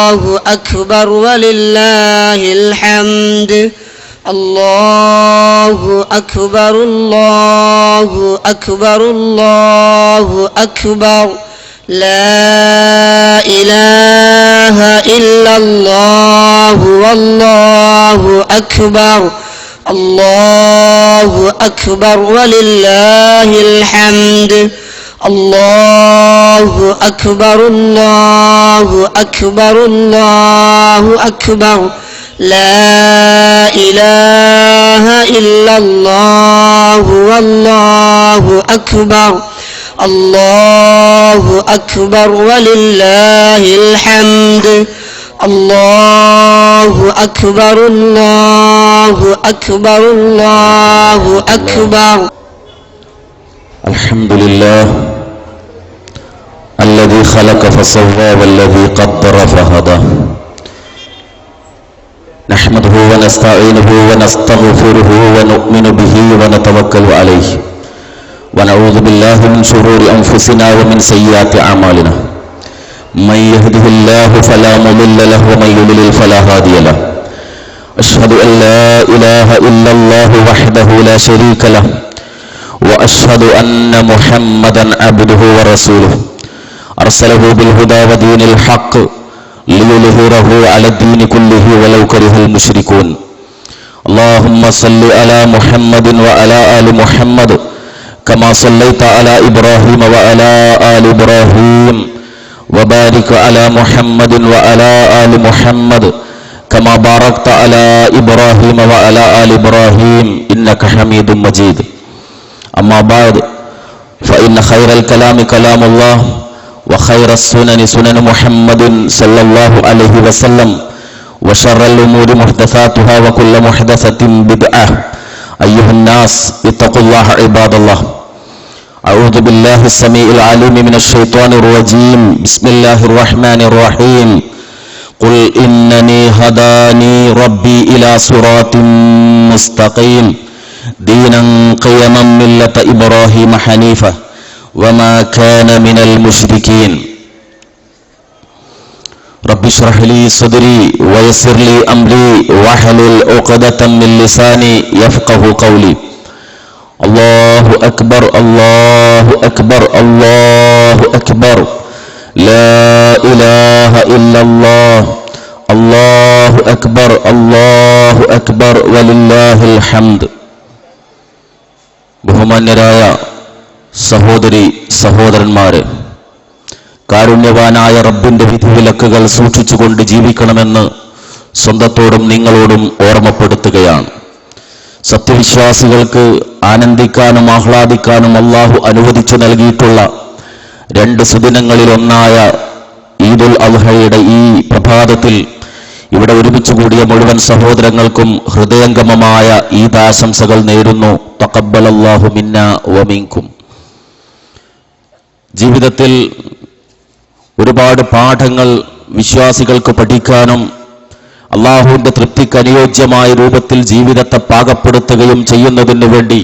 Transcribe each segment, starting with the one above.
الله أكبر ولله الحمد. الله أكبر الله أكبر الله أكبر. لا إله إلا الله والله أكبر. الله أكبر ولله الحمد. الله أكبر الله أكبر الله أكبر. لا إله إلا الله والله أكبر. الله أكبر ولله الحمد. الله أكبر الله أكبر الله أكبر. الحمد لله الذي خلق فسوى والذي قدر فهدى. نحمده ونستعينه ونستغفره ونؤمن به ونتوكل عليه ونعوذ بالله من شرور أنفسنا ومن سيئات أعمالنا. من يهده الله فلا مضل له ومن يضلل فلا هادي له. أشهد أن لا إله إلا الله وحده لا شريك له وأشهد أن محمدا عبده ورسوله أرسله بالهدى ودين الحق ليظهره على الدين كله ولو كره المشركون. اللهم صل على محمد وعلى آل محمد كما صليت على إبراهيم وعلى آل إبراهيم وبارك على محمد وعلى آل محمد كما باركت على إبراهيم وعلى آل إبراهيم إنك حميد مجيد. أما بعد فإن خير الكلام كلام الله وخير السنن سنن محمد صلى الله عليه وسلم وشر الأمور محدثاتها وكل محدثة بدعة. أيها الناس اتقوا الله عباد الله. أعوذ بالله السميع العليم من الشيطان الرجيم. بسم الله الرحمن الرحيم. قل إنني هداني ربي إلى صراط مستقيم دينا قيما ملة إبراهيم حنيفا وما كان من المشركين. رب اشرح لي صدري ويسر لي أمري واحلل عقدة من لساني يفقه قولي. الله أكبر الله أكبر الله أكبر. لا إله إلا الله. الله أكبر الله أكبر ولله الحمد. ബഹുമാന്യരായ സഹോദരി സഹോദരന്മാരെ, കാരുണ്യവാനായ റബ്ബിന്റെ വിധിവിലക്കുകൾ സൂക്ഷിച്ചുകൊണ്ട് ജീവിക്കണമെന്ന് സ്വന്തത്തോടും നിങ്ങളോടും ഓർമ്മപ്പെടുത്തുകയാണ്. സത്യവിശ്വാസികൾക്ക് ആനന്ദിക്കാനും ആഹ്ലാദിക്കാനും അള്ളാഹു അനുവദിച്ചു നൽകിയിട്ടുള്ള രണ്ട് സുദിനങ്ങളിൽ ഒന്നായ ഈദുൽ അദ്ഹയുടെ ഈ പ്രഭാതത്തിൽ ഇവിടെ ഒരുമിച്ച് കൂടിയ മുഴുവൻ സഹോദരങ്ങൾക്കും ഹൃദയംഗമമായ ഈദാശംസകൾ നേരുന്നു. തഖബ്ബലല്ലാഹു മിന്നാ വമിൻകും. ജീവിതത്തിൽ ഒരുപാട് പാഠങ്ങൾ വിശ്വാസികൾക്ക് പഠിക്കാനും അള്ളാഹുവിന്റെ തൃപ്തിക്ക് അനുയോജ്യമായ രൂപത്തിൽ ജീവിതത്തെ പാകപ്പെടുത്തുകയും ചെയ്യുന്നതിനു വേണ്ടി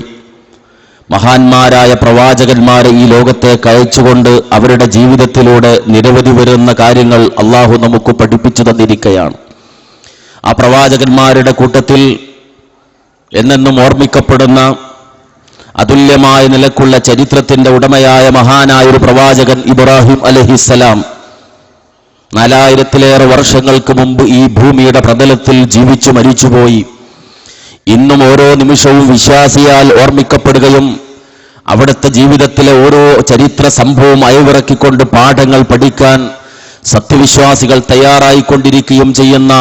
മഹാന്മാരായ പ്രവാചകന്മാരെ ഈ ലോകത്തേക്ക് അയച്ചുകൊണ്ട് അവരുടെ ജീവിതത്തിലൂടെ നിരവധി വരുന്ന കാര്യങ്ങൾ അള്ളാഹു നമുക്ക് പഠിപ്പിച്ചു തന്നിരിക്കുകയാണ്. ആ പ്രവാചകന്മാരുടെ കൂട്ടത്തിൽ എന്നെന്നും ഓർമ്മിക്കപ്പെടുന്ന അതുല്യമായ നിലക്കുള്ള ചരിത്രത്തിന്റെ ഉടമയായ മഹാനായ ഒരു പ്രവാചകൻ ഇബ്രാഹിം അലൈഹിസ്സലാം 4000-ലേറെ വർഷങ്ങൾക്ക് മുമ്പ് ഈ ഭൂമിയുടെ പ്രതലത്തിൽ ജീവിച്ചു മരിച്ചുപോയി. ഇന്നും ഓരോ നിമിഷവും വിശ്വാസിയാൽ ഓർമ്മിക്കപ്പെടുകയും അവിടുത്തെ ജീവിതത്തിലെ ഓരോ ചരിത്ര സംഭവവും അയവിറക്കിക്കൊണ്ട് പാഠങ്ങൾ പഠിക്കാൻ സത്യവിശ്വാസികൾ തയ്യാറായിക്കൊണ്ടിരിക്കുകയും ചെയ്യുന്ന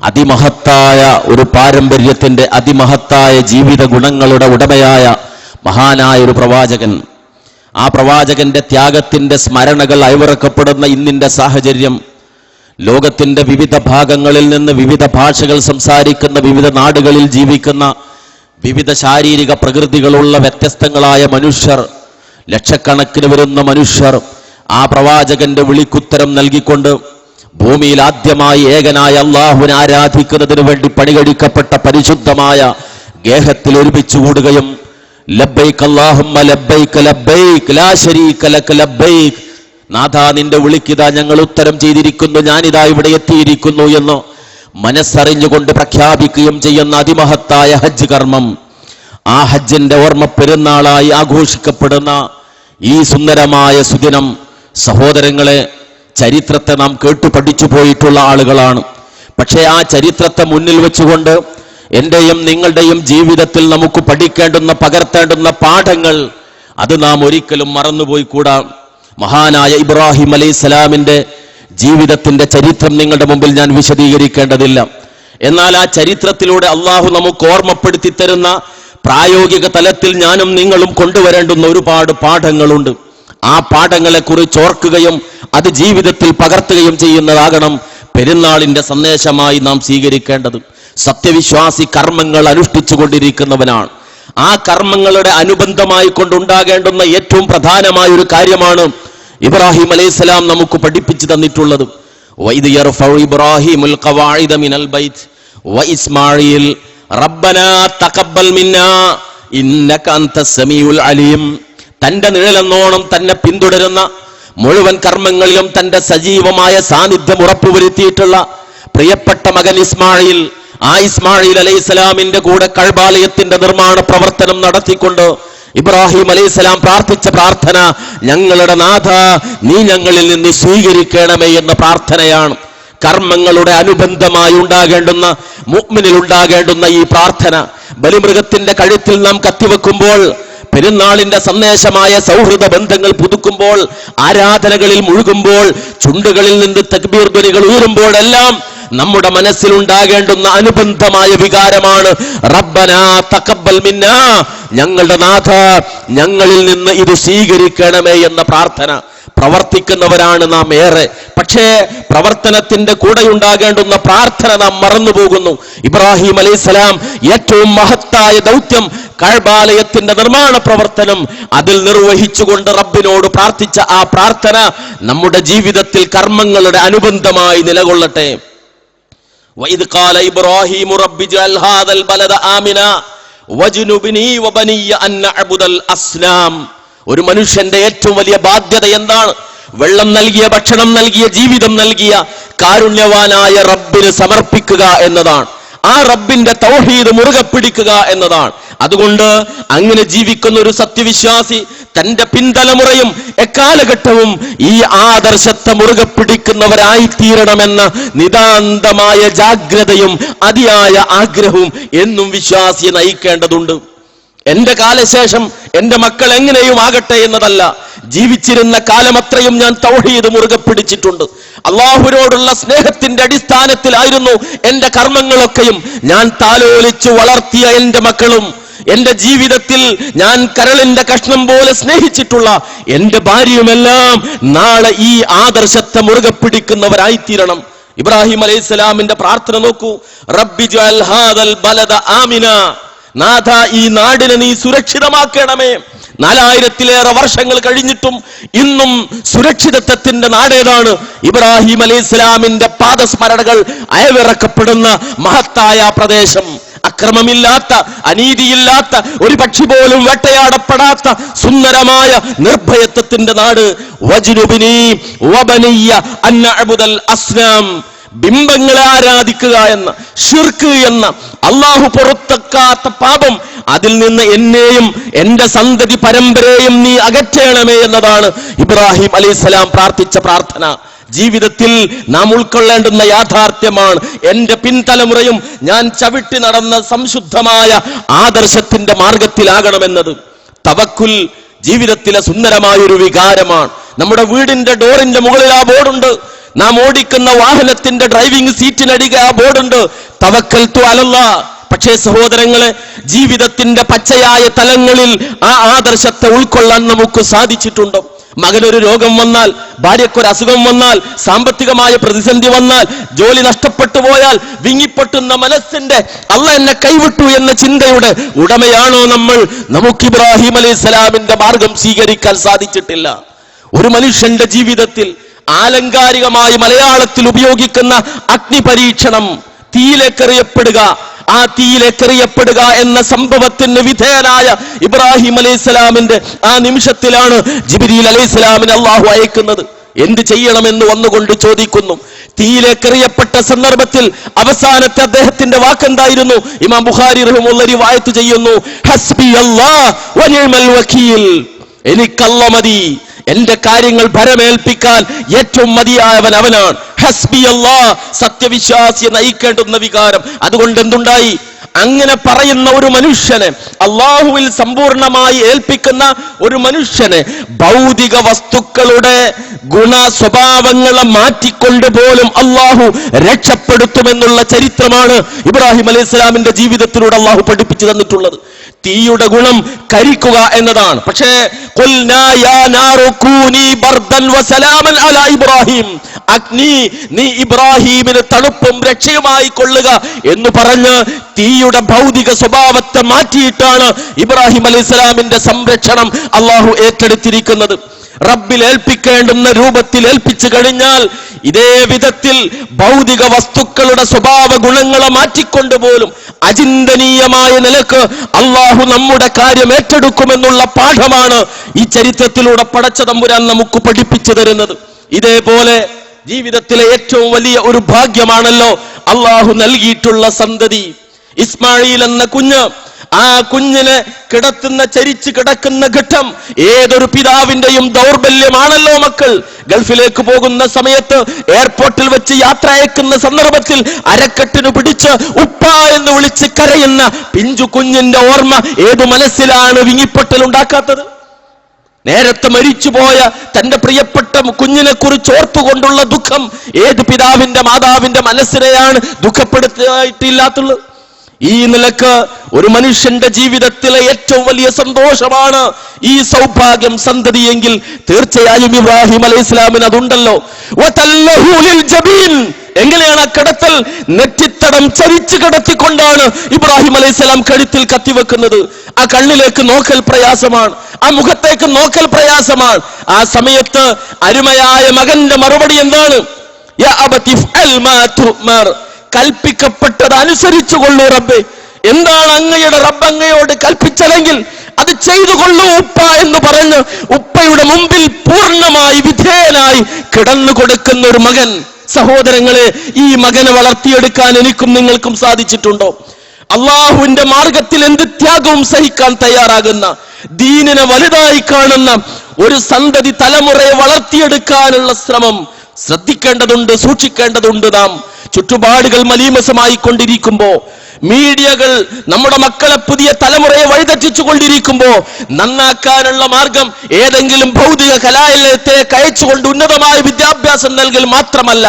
അതിമഹത്തായ ഒരു പാരമ്പര്യത്തിന്റെ അതിമഹത്തായ ജീവിത ഗുണങ്ങളുടെ ഉടമയായ മഹാനായ ഒരു പ്രവാചകൻ. ആ പ്രവാചകന്റെ ത്യാഗത്തിന്റെ സ്മരണകൾ അയവിറക്കപ്പെടുന്ന ഇന്നിന്റെ സാഹചര്യം, ലോകത്തിന്റെ വിവിധ ഭാഗങ്ങളിൽ നിന്ന് വിവിധ ഭാഷകൾ സംസാരിക്കുന്ന വിവിധ നാടുകളിൽ ജീവിക്കുന്ന വിവിധ ശാരീരിക പ്രകൃതികളുള്ള വ്യത്യസ്തങ്ങളായ മനുഷ്യർ, ലക്ഷക്കണക്കിന് വരുന്ന മനുഷ്യർ ആ പ്രവാചകന്റെ വിളിക്കുത്തരം നൽകിക്കൊണ്ട് ഭൂമിയിൽ ആദ്യമായി ഏകനായ അള്ളാഹുവിനെ ആരാധിക്കുന്നതിന് വേണ്ടി പണികഴിക്കപ്പെട്ട പരിശുദ്ധമായ ഗേഹത്തിൽ ഒരുമിച്ച് കൂടുകയും ലബ്ബൈക് അല്ലാഹുമ്മ ലബ്ബൈക് ലബ്ബൈക് ലാ ശരീക ലക ലബ്ബൈക്, നാഥാ നിന്റെ വിളിക്കിതാ ഞങ്ങൾ ഉത്തരം ചെയ്തിരിക്കുന്നു, ഞാനിതാ ഇവിടെ എത്തിയിരിക്കുന്നു എന്ന് മനസ്സറിഞ്ഞുകൊണ്ട് പ്രഖ്യാപിക്കുകയും ചെയ്യുന്ന അതിമഹത്തായ ഹജ്ജ് കർമ്മം, ആ ഹജ്ജിന്റെ ഓർമ്മ പെരുന്നാളായി ആഘോഷിക്കപ്പെടുന്ന ഈ സുന്ദരമായ സുദിനം, സഹോദരങ്ങളെ, ചരിത്രത്തെ നാം കേട്ടു പഠിച്ചു പോയിട്ടുള്ള ആളുകളാണ്. പക്ഷേ ആ ചരിത്രത്തെ മുന്നിൽ വെച്ചുകൊണ്ട് എന്റെയും നിങ്ങളുടെയും ജീവിതത്തിൽ നമുക്ക് പഠിക്കേണ്ടുന്ന, പകർത്തേണ്ടുന്ന പാഠങ്ങൾ അത് നാം ഒരിക്കലും മറന്നുപോയിക്കൂടാ. മഹാനായ ഇബ്രാഹിം അലൈഹിസ്സലാമിന്റെ ജീവിതത്തിന്റെ ചരിത്രം നിങ്ങളുടെ മുമ്പിൽ ഞാൻ വിശദീകരിക്കേണ്ടതില്ല. എന്നാൽ ആ ചരിത്രത്തിലൂടെ അള്ളാഹു നമുക്ക് ഓർമ്മപ്പെടുത്തി തരുന്ന പ്രായോഗിക തലത്തിൽ ഞാനും നിങ്ങളും കൊണ്ടുവരേണ്ടുന്ന ഒരുപാട് പാഠങ്ങളുണ്ട്. ആ പാഠങ്ങളെ കുറിച്ച് ഓർക്കുകയും അത് ജീവിതത്തിൽ പകർത്തുകയും ചെയ്യുന്നതാകണം പെരുന്നാളിന്റെ സന്ദേശമായി നാം സ്വീകരിക്കേണ്ടത്. സത്യവിശ്വാസി കർമ്മങ്ങൾ അനുഷ്ഠിച്ചു കൊണ്ടിരിക്കുന്നവനാണ്. ആ കർമ്മങ്ങളുടെ അനുബന്ധമായി കൊണ്ടുണ്ടാകേണ്ടുന്ന ഏറ്റവും പ്രധാനമായ ഒരു കാര്യമാണ് ഇബ്രാഹിം അലൈഹിസ്സലാം നമുക്ക് പഠിപ്പിച്ചു തന്നിട്ടുള്ളത്. വഇദ് യർഫഉ ഇബ്രാഹിമുൽ ഖവാഇദ മിനൽ ബൈത്ത് വഇസ്മാഈൽ റബ്ബനാ തഖബ്ബൽ മിന്നാ ഇന്നക അൻതസ് സമീഉൽ അലീം. തന്റെ നിഴലെന്നോണം തന്നെ പിന്തുടരുന്ന, മുഴുവൻ കർമ്മങ്ങളിലും തന്റെ സജീവമായ സാന്നിധ്യം ഉറപ്പുവരുത്തിയിട്ടുള്ള പ്രിയപ്പെട്ട മകൻ ഇസ്മായിൽ, ആ ഇസ്മായിൽ അലൈഹിസ്സലാമിന്റെ കൂടെ കഅബാലയത്തിന്റെ നിർമ്മാണ പ്രവർത്തനം നടത്തിക്കൊണ്ട് ഇബ്രാഹിം അലൈഹിസ്സലാം പ്രാർത്ഥിച്ച പ്രാർത്ഥന, ഞങ്ങളുടെ നാഥ നീ ഞങ്ങളിൽ നിന്ന് സ്വീകരിക്കണമേ എന്ന പ്രാർത്ഥനയാണ്. കർമ്മങ്ങളുടെ അനുബന്ധമായി ഉണ്ടാകേണ്ടുന്ന, മുഅ്മിനിൽ ഉണ്ടാകേണ്ടുന്ന ഈ പ്രാർത്ഥന ബലിമൃഗത്തിന്റെ കഴുത്തിൽ നാം കത്തിവെക്കുമ്പോൾ, പെരുന്നാളിന്റെ സന്ദേശമായ സൗഹൃദ ബന്ധങ്ങൾ പുതുക്കുമ്പോൾ, ആരാധനകളിൽ മുഴുകുമ്പോൾ, ചുണ്ടുകളിൽ നിന്ന് തക്ബീർ ധ്വനികൾ ഉയരുമ്പോഴെല്ലാം നമ്മുടെ മനസ്സിൽ ഉണ്ടാകേണ്ടുന്ന അനുബന്ധമായ വികാരമാണ് റബ്ബനാ തഖബ്ബൽ മിന്നാ, ഞങ്ങളുടെ നാഥ ഞങ്ങളിൽ നിന്ന് ഇത് സ്വീകരിക്കണമേ എന്ന പ്രാർത്ഥന. പ്രവർത്തിക്കുന്നവരാണ് നാം ഏറെ, പക്ഷേ പ്രവർത്തനത്തിന്റെ കൂടെ ഉണ്ടാകേണ്ടുന്ന പ്രാർത്ഥന നാം മറന്നുപോകുന്നു. ഇബ്രാഹിം അലൈഹിസ്സലാം ഏറ്റവും മഹത്തായ ദൗത്യം കഅബാലയത്തിന്റെ നിർമ്മാണ പ്രവർത്തനം, അതിൽ നിർവഹിച്ചുകൊണ്ട് റബ്ബിനോട് പ്രാർത്ഥിച്ച ആ പ്രാർത്ഥന നമ്മുടെ ജീവിതത്തിൽ കർമ്മങ്ങളുടെ അനുബന്ധമായി നിലകൊള്ളട്ടെ. വഇദ് ഖാല ഇബ്രാഹിം റബ്ബി ജഅൽ ഹാദൽ ബലദ ആമിന വജ്നുബ്നി വബനിയ അൻ നഅബുദൽ അസ്നാം. ഒരു മനുഷ്യന്റെ ഏറ്റവും വലിയ ബാധ്യത എന്താണ്? വെള്ളം നൽകിയ, ഭക്ഷണം നൽകിയ, ജീവിതം നൽകിയ കാരുണ്യവാനായ റബ്ബിന് സമർപ്പിക്കുക എന്നതാണ്. ആ റബ്ബിന്റെ തൗഹീദ് മുറുകെ പിടിക്കുക എന്നതാണ്. അതുകൊണ്ട് അങ്ങനെ ജീവിക്കുന്ന ഒരു സത്യവിശ്വാസി തന്റെ പിൻതലമുറയും എക്കാലഘട്ടവും ഈ ആദർശത്തെ മുറുകെ പിടിക്കുന്നവരായി തീരണമെന്ന നിതാന്തമായ ജാഗ്രതയും അതിയായ ആഗ്രഹവും എന്നും വിശ്വാസിയെ നയിക്കേണ്ടതുണ്ട്. എന്റെ കാലശേഷം എന്റെ മക്കൾ എങ്ങനെയും ആകട്ടെ എന്നതല്ല, ജീവിച്ചിരുന്ന കാലമത്രയും ഞാൻ തൗഹീദ് മുറുകെ പിടിച്ചിട്ടുണ്ട്. അള്ളാഹുവിനോടുള്ള സ്നേഹത്തിന്റെ അടിസ്ഥാനത്തിലായിരുന്നു എന്റെ കർമ്മങ്ങളൊക്കെയും. ഞാൻ താലോലിച്ചു വളർത്തിയ എന്റെ മക്കളും, എന്റെ ജീവിതത്തിൽ ഞാൻ കരളിന്റെ കഷ്ണം പോലെ സ്നേഹിച്ചിട്ടുള്ള എന്റെ ഭാര്യയുമെല്ലാം നാളെ ഈ ആദർശത്തെ മുറുകെ പിടിക്കുന്നവരായിത്തീരണം. ഇബ്രാഹിം അലൈഹിസ്സലാമിന്റെ പ്രാർത്ഥന നോക്കൂ, റബ്ബി ജഅൽ ഹാദൽ ബലദ ആമിന, നാഥ ഈ നാടിനെ നീ സുരക്ഷിതമാക്കണമേ. 4000-ലേറെ വർഷങ്ങൾ കഴിഞ്ഞിട്ടും ഇന്നും സുരക്ഷിതത്വത്തിന്റെ നാടേതാണ്? ഇബ്രാഹിം അലൈഹിസ്സലാമിന്റെ പാദസ്മരണകൾ അയവിറക്കപ്പെടുന്ന മഹത്തായ പ്രദേശം. അക്രമമില്ലാത്ത, അനീതിയില്ലാത്ത, ഒരു പക്ഷി പോലും വേട്ടയാടപ്പെടാത്ത സുന്ദരമായ നിർഭയത്വത്തിന്റെ നാട്. വജ്നുബ്നി വബനിയ അൻ നഅബുദൽ അസ്നാം. ബിംബങ്ങളെ ആരാധിക്കുക എന്ന, ശിർക്ക് എന്ന, അള്ളാഹു പുറത്തക്കാത്ത പാപം, അതിൽ നിന്ന് എന്നെയും എന്റെ സന്തതി പരമ്പരയെയും നീ അകറ്റണമേ എന്നതാണ് ഇബ്രാഹിം അലൈഹിസ്സലാം പ്രാർത്ഥിച്ച പ്രാർത്ഥന. ജീവിതത്തിൽ നാം ഉൾക്കൊള്ളേണ്ടുന്ന യാഥാർത്ഥ്യമാണ്. എന്റെ പിൻതലമുറയും ഞാൻ ചവിട്ടി നടന്ന സംശുദ്ധമായ ആദർശത്തിന്റെ മാർഗത്തിലാകണമെന്നത്. തവക്കുൽ ജീവിതത്തിലെ സുന്ദരമായൊരു വികാരമാണ്. നമ്മുടെ വീടിന്റെ ഡോറിന്റെ മുകളിൽ ആ ബോർഡുണ്ട്. നാം ഓടിക്കുന്ന വാഹനത്തിന്റെ ഡ്രൈവിംഗ് സീറ്റിനടികെ ആ ബോർഡുണ്ട്, തവക്കൽതു അലല്ലാഹ്. പക്ഷേ സഹോദരങ്ങളെ, ജീവിതത്തിന്റെ പച്ചയായ തലങ്ങളിൽ ആ ആദർശത്തെ ഉൾക്കൊള്ളാൻ നമുക്ക് സാധിച്ചിട്ടുണ്ടോ? മകനൊരു രോഗം വന്നാൽ, ഭാര്യക്കൊരു അസുഖം വന്നാൽ, സാമ്പത്തികമായ പ്രതിസന്ധി വന്നാൽ, ജോലി നഷ്ടപ്പെട്ടു പോയാൽ വിങ്ങിപ്പൊട്ടുന്ന മനസ്സിന്റെ അല്ലാഹ് എന്നെ കൈവിട്ടു എന്ന ചിന്തയുടെ ഉടമയാണോ നമ്മൾ? നമുക്ക് ഇബ്രാഹിം അലൈഹിസ്സലാമിന്റെ മാർഗം സ്വീകരിക്കാൻ സാധിച്ചിട്ടില്ല. ഒരു മനുഷ്യന്റെ ജീവിതത്തിൽ ആലങ്കാരികമായി മലയാളത്തിൽ ഉപയോഗിക്കുന്ന അഗ്നിപരീക്ഷണം, തീയിലേക്കെറിയപ്പെടുക, ആ തീയിലേക്കെറിയപ്പെടുക എന്ന സംഭവത്തിന് വിധേയനായ ഇബ്രാഹിം അലൈഹിസ്സലാമിന്റെ ആ നിമിഷത്തിലാണ് ജിബ്രീൽ അലൈഹിസ്സലാമിനെ അള്ളാഹു അയക്കുന്നത്. എന്ത് ചെയ്യണമെന്ന് വന്നുകൊണ്ട് ചോദിക്കുന്നു. തീയിലേക്കെറിയപ്പെട്ട സന്ദർഭത്തിൽ അവസാനത്തെ അദ്ദേഹത്തിന്റെ വാക്കെന്തായിരുന്നു? ഇമാം ബുഖാരി റഹിമഹുല്ലാഹ് റിവായത്ത് ചെയ്യുന്നു, ഹസ്ബി അല്ലാഹ് വ നിഅമൽ വകീൽ. എനിക്കല്ല മതി, എന്റെ കാര്യങ്ങൾ ഭരമേൽപ്പിക്കാൻ ഏറ്റവും മതിയായവൻ അവനാണ്. ഹസ്ബി അല്ലാഹ്, സത്യവിശ്വാസിയെ നയിക്കേണ്ടുന്ന വികാരം. അതുകൊണ്ട് എന്തുണ്ടായി? അങ്ങനെ പറയുന്ന ഒരു മനുഷ്യനെ, അള്ളാഹുവിൽ സമ്പൂർണമായി ഏൽപ്പിക്കുന്ന ഒരു മനുഷ്യനെ ഭൗതിക വസ്തുക്കളുടെ ഗുണ സ്വഭാവങ്ങളെ മാറ്റിക്കൊണ്ട് പോലും അള്ളാഹു രക്ഷപ്പെടുത്തുമെന്നുള്ള ചരിത്രമാണ് ഇബ്രാഹിം അലൈഹി സ്വലാമിന്റെ ജീവിതത്തിലൂടെ അള്ളാഹു പഠിപ്പിച്ചു തന്നിട്ടുള്ളത്. തീയുടെ ഗുണം കരിക്കുക എന്നതാണ്. പക്ഷേ അഗ്നി, നീ ഇബ്രാഹിമിന് തണുപ്പും രക്ഷയുമായി കൊള്ളുക എന്ന് പറഞ്ഞ് തീയുടെ ഭൗതിക സ്വഭാവത്തെ മാറ്റിയിട്ടാണ് ഇബ്രാഹിം അലൈഹി സ്വലാമിന്റെ സംരക്ഷണം അള്ളാഹു ഏറ്റെടുത്തിരിക്കുന്നത്. റബ്ബിൽ ഏൽപ്പിക്കേണ്ടുന്ന രൂപത്തിൽ ഏൽപ്പിച്ചു കഴിഞ്ഞാൽ ഇതേ വിധത്തിൽ ഭൗതിക വസ്തുക്കളുടെ സ്വഭാവ ഗുണങ്ങളെ മാറ്റിക്കൊണ്ടുപോലും അചിന്തനീയമായ നിലക്ക് അള്ളാഹു നമ്മുടെ കാര്യം ഏറ്റെടുക്കുമെന്നുള്ള പാഠമാണ് ഈ ചരിത്രത്തിലൂടെ പടച്ച തമ്പുരാൻ നമുക്ക് പഠിപ്പിച്ചു തരുന്നത്. ഇതേപോലെ ജീവിതത്തിലെ ഏറ്റവും വലിയ ഒരു ഭാഗ്യമാണല്ലോ അള്ളാഹു നൽകിയിട്ടുള്ള സന്തതി. ഇസ്മായിൽ എന്ന കുഞ്ഞ്, ആ കുഞ്ഞിനെ ചരിച്ചു കിടക്കുന്ന ഘട്ടം ഏതൊരു പിതാവിന്റെയും ദൗർബല്യമാണല്ലോ. മക്കൾ ഗൾഫിലേക്ക് പോകുന്ന സമയത്ത് എയർപോർട്ടിൽ വെച്ച് യാത്ര അയക്കുന്ന സന്ദർഭത്തിൽ അരക്കെട്ടിന് പിടിച്ച് ഉപ്പ എന്ന് വിളിച്ച് കരയുന്ന പിഞ്ചു കുഞ്ഞിന്റെ ഓർമ്മ ഏതു മനസ്സിലാണ് വിങ്ങിപ്പൊട്ടൽ ഉണ്ടാക്കാത്തത്? നേരത്തെ മരിച്ചുപോയ തന്റെ പ്രിയപ്പെട്ട കുഞ്ഞിനെ കുറിച്ച് ഓർത്തുകൊണ്ടുള്ള ദുഃഖം ഏത് പിതാവിന്റെ മാതാവിന്റെ മനസ്സിനെയാണ് ദുഃഖപ്പെടുത്തിയിട്ടില്ലാത്തുള്ളത്? ഈ നിലക്ക് ഒരു മനുഷ്യന്റെ ജീവിതത്തിലെ ഏറ്റവും വലിയ സന്തോഷമാണ് ഈ സൗഭാഗ്യം സന്തതിയെങ്കിൽ തീർച്ചയായും ഇബ്രാഹിം അലൈഹി ഇസ്ലാമിന് അതുണ്ടല്ലോ. എങ്ങനെയാണ് ആ കിടത്തൽ? നെറ്റിത്തടം ചരിച്ചു കിടത്തിക്കൊണ്ടാണ് ഇബ്രാഹിം അലൈഹി സ്വലാം കഴുത്തിൽ കത്തിവെക്കുന്നത്. ആ കണ്ണിലേക്ക് നോക്കൽ പ്രയാസമാണ്, ആ മുഖത്തേക്ക് നോക്കൽ പ്രയാസമാണ്. ആ സമയത്ത് അരുമയായ മകന്റെ മറുപടി എന്താണ്? യാ അബതി ഫഅൽ മാ തുഅ്മർ, കൽപ്പിക്കപ്പെട്ടത് അനുസരിച്ചു കൊള്ളൂ റബ്ബേ. എന്താണ് അങ്ങയുടെ റബ്ബ് അങ്ങയോട് കൽപ്പിച്ചതെങ്കിൽ അത് ചെയ്തു കൊള്ളൂ ഉപ്പ എന്ന് പറഞ്ഞ് ഉപ്പയുടെ മുമ്പിൽ പൂർണ്ണമായി വിധേയനായി കിടന്നു കൊടുക്കുന്ന ഒരു മകൻ. സഹോദരങ്ങളെ, ഈ മകനെ വളർത്തിയെടുക്കാൻ എനിക്കും നിങ്ങൾക്കും സാധിച്ചിട്ടുണ്ടോ? അള്ളാഹുവിന്റെ മാർഗത്തിൽ എന്ത് ത്യാഗവും സഹിക്കാൻ തയ്യാറാകുന്ന, ദീനിനെ വലുതായി കാണുന്ന ഒരു സന്തതി തലമുറയെ വളർത്തിയെടുക്കാനുള്ള ശ്രമം ശ്രദ്ധിക്കേണ്ടതുണ്ട്, സൂക്ഷിക്കേണ്ടതുണ്ട്. നാം ചുറ്റുപാടുകൾ മലീമസമായി കൊണ്ടിരിക്കുമ്പോ, മീഡിയകൾ നമ്മുടെ മക്കളെ പുതിയ തലമുറയെ വഴിതെറ്റിച്ചു കൊണ്ടിരിക്കുമ്പോ നന്നാക്കാനുള്ള മാർഗം ഏതെങ്കിലും ഭൗതിക കലാലയത്തേക്ക് അയച്ചുകൊണ്ട് ഉന്നതമായ വിദ്യാഭ്യാസം നൽകൽ മാത്രമല്ല,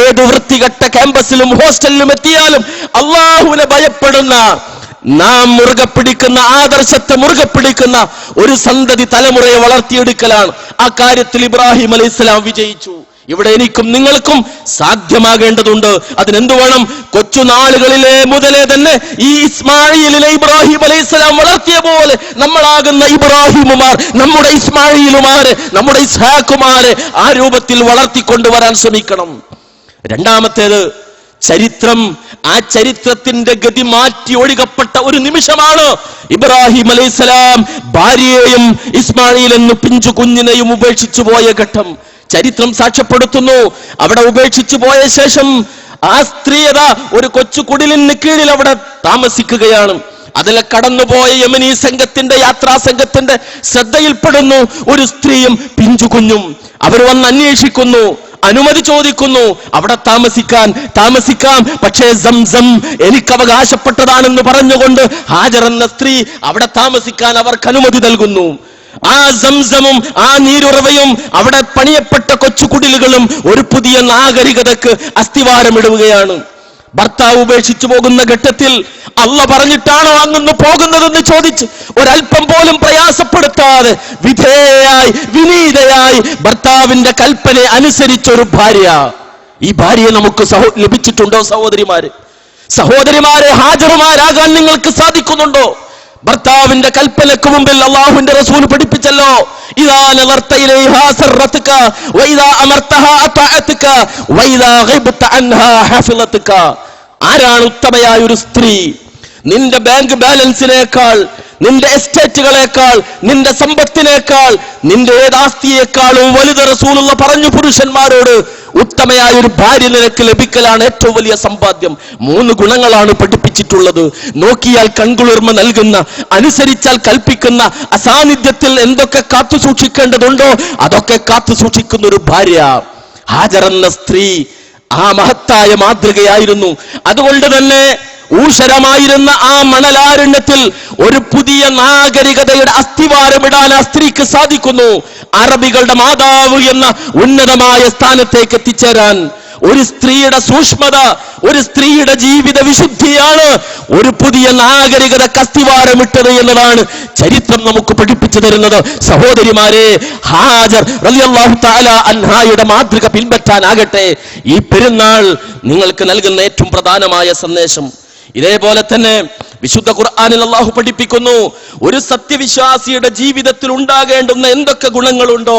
ഏത് വൃത്തികെട്ട ക്യാമ്പസിലും ഹോസ്റ്റലിലും എത്തിയാലും അള്ളാഹുവിനെ ഭയപ്പെടുന്ന, നാം മുറുകെ പിടിക്കുന്ന ആദർശത്തെ മുറുകെ പിടിക്കുന്ന ഒരു സന്തതി തലമുറയെ വളർത്തിയെടുക്കലാണ്. ആ കാര്യത്തിൽ ഇബ്രാഹിം അലൈഹി സ്വലാം വിജയിച്ചു. ഇവിടെ എനിക്കും നിങ്ങൾക്കും സാധ്യമാകേണ്ടതുണ്ട്. അതിനെന്തു വേണം? കൊച്ചുനാളുകളിലെ മുതലേ തന്നെ ഈ ഇസ്മായിലിനെ ഇബ്രാഹിം അലൈഹിസ്സലാം വളർത്തിയ പോലെ നമ്മളാകുന്ന ഇബ്രാഹിമുമാർ, നമ്മുടെ ഇസ്മായിലുമാരെ, നമ്മുടെ ഇസ്ഹാഖുമാരെ ആ രൂപത്തിൽ വളർത്തിക്കൊണ്ടുവരാൻ ശ്രമിക്കണം. രണ്ടാമത്തേത് ചരിത്രം. ആ ചരിത്രത്തിന്റെ ഗതി മാറ്റി ഒഴുകപ്പെട്ട ഒരു നിമിഷമാണ് ഇബ്രാഹിം അലൈഹിസ്സലാം ഭാര്യയെയും ഇസ്മായിൽ എന്ന പിഞ്ചു കുഞ്ഞിനെയും ഉപേക്ഷിച്ചു പോയ ഘട്ടം. ചരിത്രം സാക്ഷ്യപ്പെടുത്തുന്നു, അവിടെ ഉപേക്ഷിച്ചു പോയ ശേഷം ആ സ്ത്രീയത ഒരു കൊച്ചു കുടിലിന് കീഴിൽ അവിടെ താമസിക്കുകയാണ്. അതിലെ കടന്നുപോയ യമനി സംഘത്തിന്റെ, യാത്രാ സംഘത്തിന്റെ ശ്രദ്ധയിൽപ്പെടുന്നു ഒരു സ്ത്രീയും പിഞ്ചു കുഞ്ഞും. അവർ വന്ന് അന്വേഷിക്കുന്നു, അനുമതി ചോദിക്കുന്നു അവിടെ താമസിക്കാം, പക്ഷേ സംസം എനിക്ക് അവകാശപ്പെട്ടതാണെന്ന് പറഞ്ഞുകൊണ്ട് ഹാജർ എന്ന സ്ത്രീ അവിടെ താമസിക്കാൻ അവർക്ക് അനുമതി നൽകുന്നു. ആ സംസമും ആ നീരുറവയും അവിടെ പണിയപ്പെട്ട കൊച്ചുകുടിലുകളും ഒരു പുതിയ നാഗരികതക്ക് അസ്ഥിവാരമിടുകയാണ്. ഭർത്താവ് ഉപേക്ഷിച്ചു പോകുന്ന ഘട്ടത്തിൽ അള്ള പറഞ്ഞിട്ടാണോ അങ്ങൊന്ന് പോകുന്നതെന്ന് ചോദിച്ച് ഒരൽപ്പം പോലും പ്രയാസപ്പെടുത്താതെ വിധേയയായി വിനീതയായി ഭർത്താവിന്റെ കൽപ്പന അനുസരിച്ചൊരു ഭാര്യ. ഈ ഭാര്യയെ നമുക്ക് ലഭിച്ചിട്ടുണ്ടോ സഹോദരിമാരെ? ഹാജറുമാരാകാൻ നിങ്ങൾക്ക് സാധിക്കുന്നുണ്ടോ? ഭർത്താവിന്റെ കൽപ്പനക്ക് മുമ്പിൽ അള്ളാഹുവിന്റെ റസൂൽ പഠിപ്പിച്ചല്ലോ, ഇദാ നളർത ഇലൈഹാ സറതക വഇദാ അമർതഹാ അതഅതക വഇദാ ഗിബ്ത അൻഹാ ഹഫിളതക. ആരാണ് ഉത്തമയായ ഒരു സ്ത്രീ? നിന്റെ ബാങ്ക് ബാലൻസിനേക്കാൾ, നിന്റെ എസ്റ്റേറ്റുകളേക്കാൾ, നിന്റെ സമ്പത്തിനേക്കാൾ, നിന്റെ ഏതാസ്തിയേക്കാളും വലുത് റസൂലുള്ള പറഞ്ഞു പുരുഷന്മാരോട്, ഉത്തമയായ ഒരു ഭാര്യ നിനക്ക് ലഭിക്കലാണ് ഏറ്റവും വലിയ സമ്പാദ്യം. 3 ഗുണങ്ങളാണ് പഠിപ്പിച്ചിട്ടുള്ളത്. നോക്കിയാൽ കൺകുളിർമ നൽകുന്ന, അനുസരിച്ചാൽ കൽപ്പിക്കുന്ന, അസാന്നിധ്യത്തിൽ എന്തൊക്കെ കാത്തു സൂക്ഷിക്കേണ്ടതുണ്ടോ അതൊക്കെ കാത്തു സൂക്ഷിക്കുന്ന ഒരു ഭാര്യ. ഹാജർ എന്ന സ്ത്രീ ആ മഹത്തായ മാതൃകയായിരുന്നു. അതുകൊണ്ട് തന്നെ ഊഷരമായിരുന്ന ആ മണലാരണ്യത്തിൽ ഒരു പുതിയ നാഗരികതയുടെ അസ്ഥിവാരമിടാൻ ആ സ്ത്രീക്ക് സാധിക്കുന്നു. അറബികളുടെ മാതാവ് എന്ന ഉന്നതമായ സ്ഥാനത്തേക്ക് എത്തിച്ചേരാൻ ഒരു സ്ത്രീയുടെ സൂക്ഷ്മത, ഒരു സ്ത്രീയുടെ ജീവിത വിശുദ്ധിയാണ് ഒരു പുതിയ നാഗരികതയ്ക്ക് അസ്ഥിവാരമിട്ടത് എന്നതാണ് ചരിത്രം നമുക്ക് പഠിപ്പിച്ചു തരുന്നത്. സഹോദരിമാരെ, ഹാജർ റളിയല്ലാഹു തആല അൻഹായുടെ മാതൃക പിൻപറ്റാനാകട്ടെ ഈ പെരുന്നാൾ നിങ്ങൾക്ക് നൽകുന്ന ഏറ്റവും പ്രധാനമായ സന്ദേശം. ഇതേപോലെ തന്നെ വിശുദ്ധ ഖുർആനിൽ അല്ലാഹു പഠിപ്പിക്കുന്നു, ഒരു സത്യവിശ്വാസിയുടെ ജീവിതത്തിൽ ഉണ്ടാകേണ്ടുന്ന എന്തൊക്കെ ഗുണങ്ങളുണ്ടോ